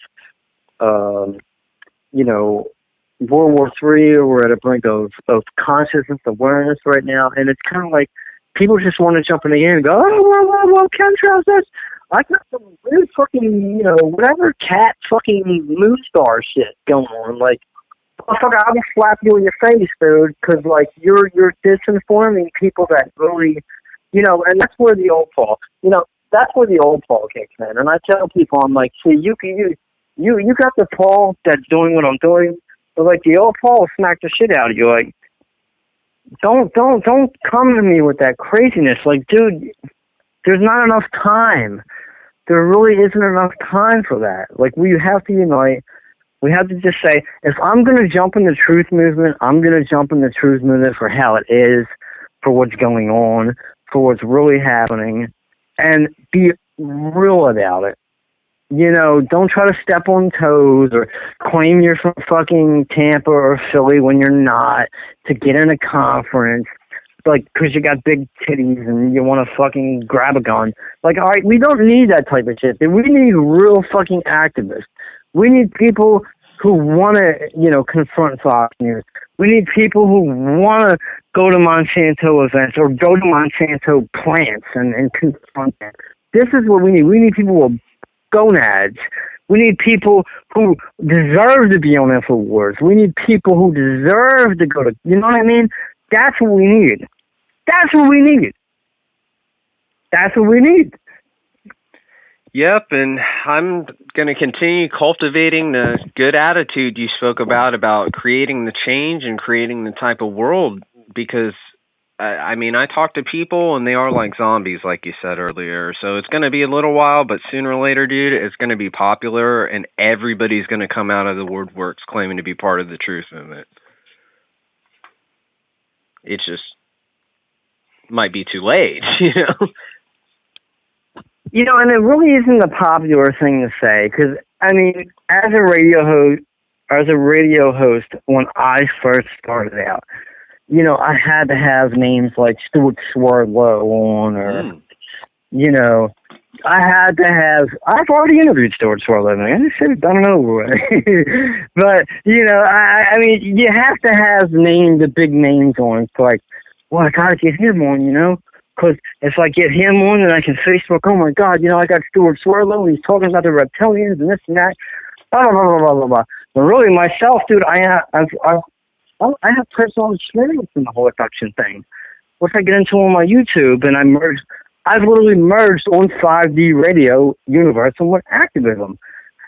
World War III, or we're at a brink of consciousness awareness right now, and it's kind of like people just want to jump in the game and go, oh, well, chemtrails, that's, I got some weird fucking, whatever cat fucking moon star shit going on. Like, motherfucker, I will slap you in your face, dude, because, like, you're disinforming people that really, and that's where the old Paul, that's where the old Paul kicks in. And I tell people, I'm like, see, you got the Paul that's doing what I'm doing, but, like, the old Paul smacked the shit out of you. Like, don't come to me with that craziness. Like, dude, there's not enough time. There really isn't enough time for that. Like, we have to unite. We have to just say, if I'm going to jump in the truth movement, I'm going to jump in the truth movement for how it is, for what's going on, for what's really happening, and be real about it. You know, don't try to step on toes or claim you're from fucking Tampa or Philly when you're not to get in a conference, like, because you got big titties and you want to fucking grab a gun. Like, all right, we don't need that type of shit. We need real fucking activists. We need people who want to, you know, confront Fox News. We need people who want to go to Monsanto events or go to Monsanto plants and confront them. This is what we need. We need people who are gonads. We need people who deserve to be on InfoWars. We need people who deserve to go to, you know what I mean? That's what we need. That's what we need. That's what we need. Yep, and I'm going to continue cultivating the good attitude you spoke about creating the change and creating the type of world, because I mean, I talk to people and they are like zombies, like you said earlier. So it's going to be a little while, but sooner or later, dude, it's going to be popular and everybody's going to come out of the woodworks claiming to be part of the truth movement. It just might be too late, you know? You know, and it really isn't a popular thing to say, because, I mean, as a radio host, when I first started out, you know, I had to have names like Stuart Swerdlow on, or, you know, I've already interviewed Stuart Swerdlow, man. I should have done it over with. But, you know, I mean, you have to have the big names on. It's like, well, I got to get him on, you know? Because if I get him on and I can Facebook, oh my God, you know, I got Stuart Swerdlow and he's talking about the reptilians and this and that, blah, blah, blah, blah, blah, blah. But really, myself, dude, I have personal experience in the whole abduction thing, which I get into on my YouTube, and I've literally merged on 5D radio universe and with activism.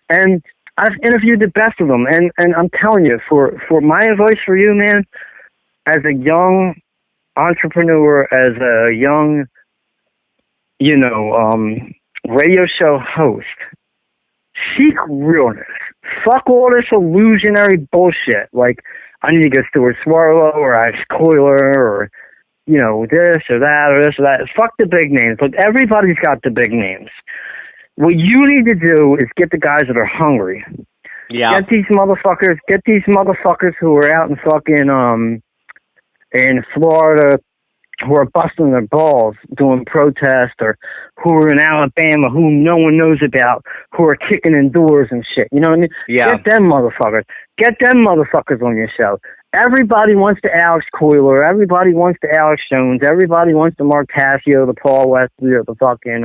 And I've interviewed the best of them, and I'm telling you, for my advice for you, man, as a young entrepreneur, as a young, you know, radio show host, seek realness. Fuck all this illusionary bullshit. Like, I need to get Stuart Swerdlow or Ash Coiler or, you know, this or that or this or that. Fuck the big names. Like, everybody's got the big names. What you need to do is get the guys that are hungry. Yeah. Get these motherfuckers who are out in fucking, in Florida, who are busting their balls doing protests, or who are in Alabama who no one knows about, who are kicking in doors and shit. You know what I mean? Yeah. Get them motherfuckers. Get them motherfuckers on your show. Everybody wants the Alex Coiler. Everybody wants the Alex Jones. Everybody wants the Mark Tassio, the Paul Wesley, or the fucking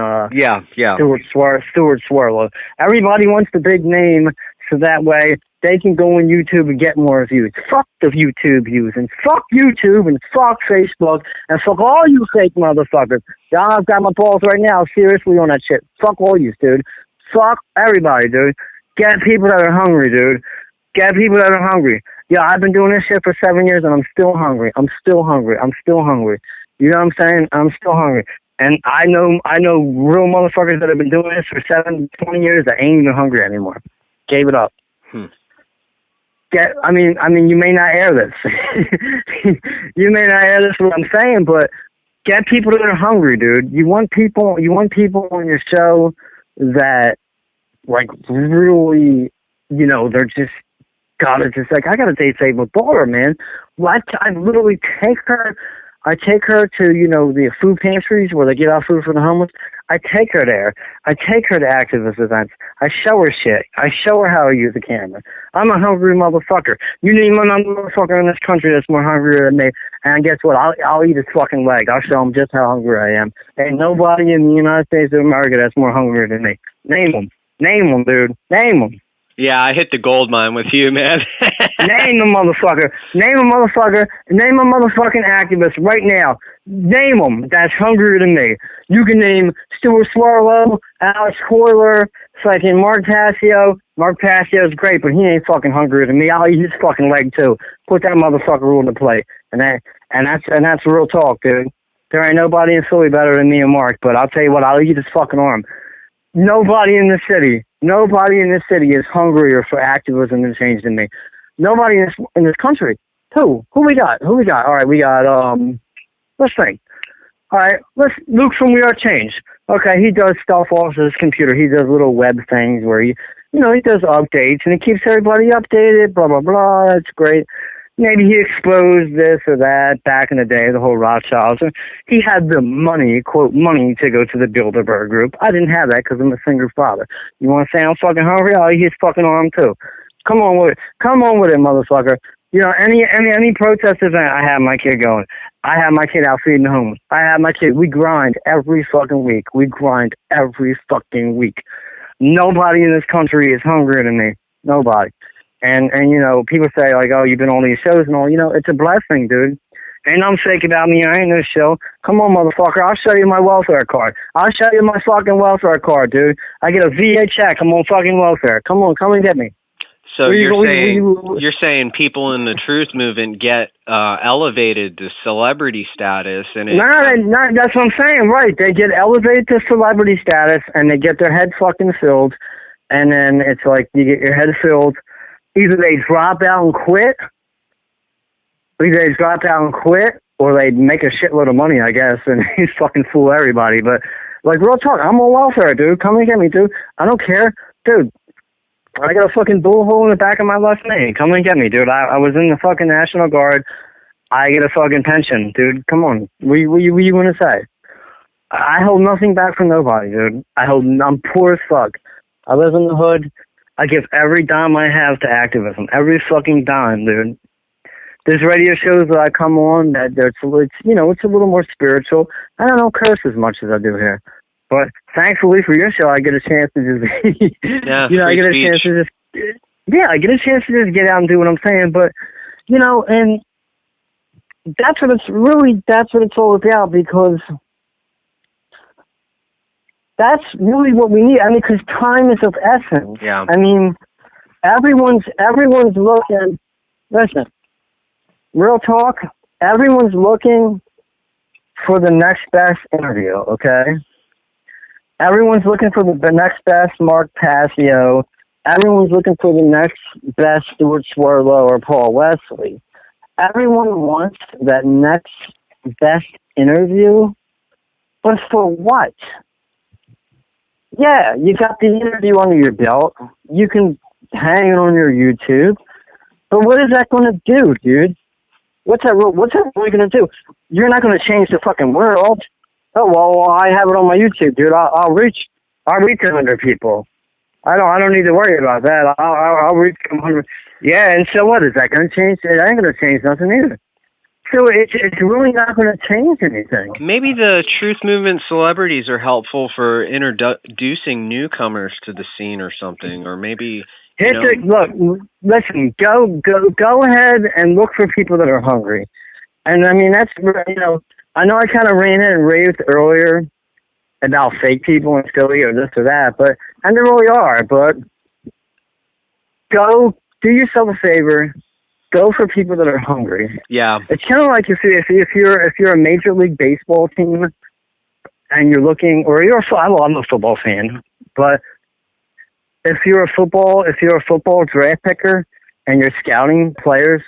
Stuart Swerdlow. Everybody wants the big name, so that way they can go on YouTube and get more views. Fuck the YouTube views, and fuck YouTube, and fuck Facebook, and fuck all you fake motherfuckers. Yeah, I've got my balls right now seriously on that shit. Fuck all you, dude. Fuck everybody, dude. Get people that are hungry, dude. Get people that are hungry. Yeah, I've been doing this shit for 7 years, and I'm still hungry. I'm still hungry. You know what I'm saying? I'm still hungry. And I know real motherfuckers that have been doing this for 20 years that ain't even hungry anymore. Gave it up. I mean, you may not air this. You may not air this, what I'm saying, but get people that are hungry, dude. You want people on your show that, like, really, you know, they're just, like, I got a disabled daughter, man. Well, I literally take her to, you know, the food pantries where they get out food for the homeless. I take her there. I take her to activist events. I show her shit. I show her how to use a camera. I'm a hungry motherfucker. You name another motherfucker in this country that's more hungry than me, and guess what? I'll eat his fucking leg. I'll show him just how hungry I am. Ain't nobody in the United States of America that's more hungry than me. Name them. Name them, dude. Name them. Yeah, I hit the gold mine with you, man. Name a motherfucker. Name a motherfucker. Name a motherfucking activist right now. Name them that's hungrier than me. You can name Stuart Swerdlow, Alex Coiler, fucking Mark Tassio. Mark Tassio's great, but he ain't fucking hungrier than me. I'll eat his fucking leg too. Put that motherfucker on the plate. And that's real talk, dude. There ain't nobody in Philly better than me and Mark, but I'll tell you what, I'll eat his fucking arm. Nobody in the city is hungrier for activism and change than me. Nobody in this country. Who we got? All right, we got, let's think. All right, Luke from We Are Change. Okay, he does stuff off his computer. He does little web things where he does updates and he keeps everybody updated. Blah blah blah. That's great. Maybe he exposed this or that back in the day, the whole Rothschilds. He had the money, quote, money to go to the Bilderberg group. I didn't have that because I'm a single father. You want to say I'm fucking hungry? I'll eat his fucking arm too. Come on with it. Come on with it, motherfucker. Any protest event, I have my kid going. I have my kid out feeding the homeless. I have my kid. We grind every fucking week. Nobody in this country is hungrier than me. Nobody. And people say, like, oh, you've been on these shows and all. It's a blessing, dude. Ain't nothing fake about me. I ain't no show. Come on, motherfucker. I'll show you my welfare card. I'll show you my fucking welfare card, dude. I get a VA check. I'm on fucking welfare. Come on, come and get me. So you're saying people in the truth movement get elevated to celebrity status, and that's what I'm saying, right? They get elevated to celebrity status, and they get their head fucking filled, and then it's like you get your head filled. Either they drop out and quit, or they make a shitload of money, I guess, and he's fucking fool everybody. But like real talk, I'm on welfare, dude. Come and get me, dude. I don't care, dude. I got a fucking bullet hole in the back of my left knee. Come and get me, dude. I was in the fucking National Guard. I get a fucking pension, dude. Come on. What you want to say? I hold nothing back from nobody, dude. I'm poor as fuck. I live in the hood. I give every dime I have to activism. Every fucking dime, dude. There's radio shows that I come on that it's a little more spiritual. I don't curse as much as I do here. But thankfully for your show, I get a chance to just, I get a chance to just get out and do what I'm saying. But, and that's what it's all about, because that's really what we need. I mean, because time is of essence. Yeah. I mean, everyone's looking. Listen, real talk. Everyone's looking for the next best interview. Okay. Everyone's looking for the next best Mark Passio. Everyone's looking for the next best Stuart Swirlo or Paul Wesley. Everyone wants that next best interview, but for what? Yeah, you got the interview under your belt. You can hang it on your YouTube, but what is that going to do, dude? What's that really going to do? You're not going to change the fucking world. Oh, well, I have it on my YouTube, dude. I'll reach 100 people. I don't need to worry about that. I'll reach 100. Yeah, and so what? Is that going to change? It ain't going to change nothing either. So it's really not going to change anything. Maybe the truth movement celebrities are helpful for introducing newcomers to the scene or something, or maybe. Look, listen. Go ahead and look for people that are hungry, and I mean that's I know I kind of ran in and raved earlier about fake people in Philly or this or that, and there really are. But go do yourself a favor. Go for people that are hungry. Yeah. It's kind of like if you're a Major League Baseball team and you're looking, or I'm a football fan, but if you're a football draft picker and you're scouting players,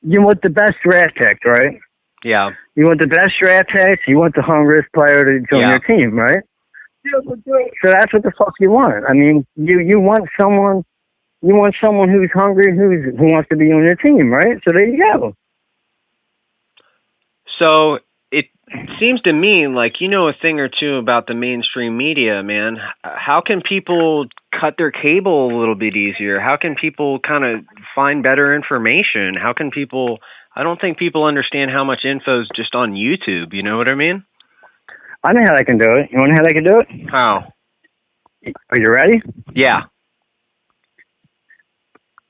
you want the best draft pick, right? Yeah. You want the best draft picks. You want the hungriest player to join your team, right? So that's what the fuck you want. I mean, you want someone who's hungry, who wants to be on your team, right? So there you go. So it seems to me like you know a thing or two about the mainstream media, man. How can people cut their cable a little bit easier? How can people kind of find better information? How can people... I don't think people understand how much info is just on YouTube. You know what I mean? I know how they can do it. You want to know how they can do it? How? Are you ready? Yeah.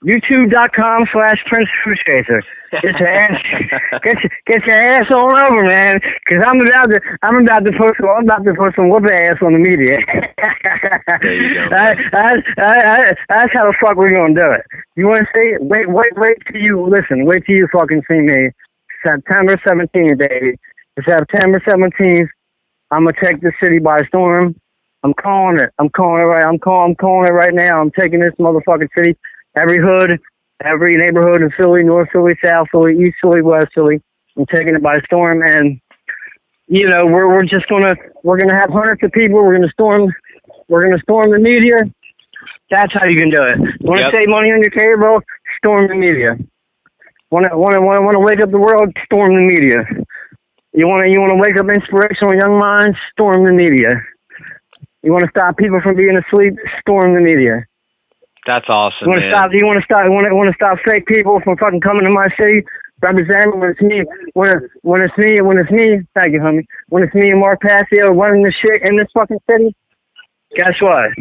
YouTube.com/Prince Truthchaser. Get your ass on over, man. Because I'm about to put some whoop ass on the media. There you go. That's how the fuck we're gonna do it. You want to see? Wait till you listen. Wait till you fucking see me. September 17th, baby. September 17th. I'm gonna take the city by storm. I'm calling it. I'm calling it right now. I'm taking this motherfucking city. Every hood, every neighborhood in Philly, North Philly, South Philly, East Philly, West Philly. I'm taking it by storm, and you know, we're gonna have hundreds of people. We're gonna storm the media. That's how you can do it. You want to save money on your cable? Storm the media. Want to wake up the world? Storm the media. You want to wake up inspirational young minds? Storm the media. You want to stop people from being asleep? Storm the media. That's awesome. You want to stop fake people from fucking coming to my city? Representing when it's me. Thank you, homie. When it's me and Mark Passio running the shit in this fucking city, guess what?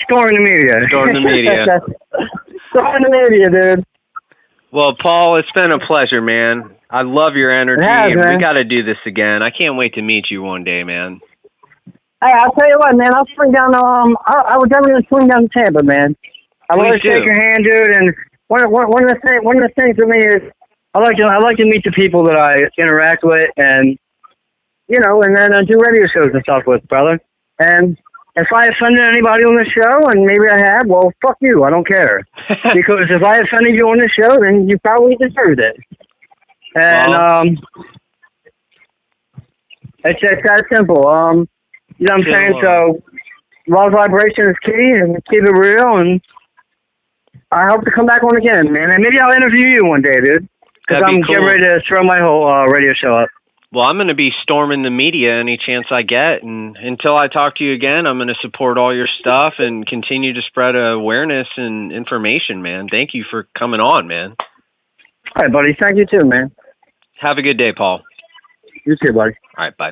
Storm the media. Storm the media. Storm the media, dude. Well, Paul, it's been a pleasure, man. I love your energy, and we got to do this again. I can't wait to meet you one day, man. Hey, I'll tell you what, man. I'll swing down. I would definitely swing down to Tampa, man. I want to shake your hand, dude. And one of the things for me is I like to meet the people that I interact with, and and then do radio shows and stuff with, brother. And if I offended anybody on the show, and maybe I have, well, fuck you. I don't care. Because if I offended you on the show, then you probably deserved it. And it's just that simple. You know what I'm saying? So, love vibration is key, and keep it real. And I hope to come back on again, man. And maybe I'll interview you one day, dude. Because I'm getting ready to throw my whole radio show up. Well, I'm going to be storming the media any chance I get. And until I talk to you again, I'm going to support all your stuff and continue to spread awareness and information, man. Thank you for coming on, man. All right, buddy. Thank you, too, man. Have a good day, Paul. You too, buddy. All right, bye.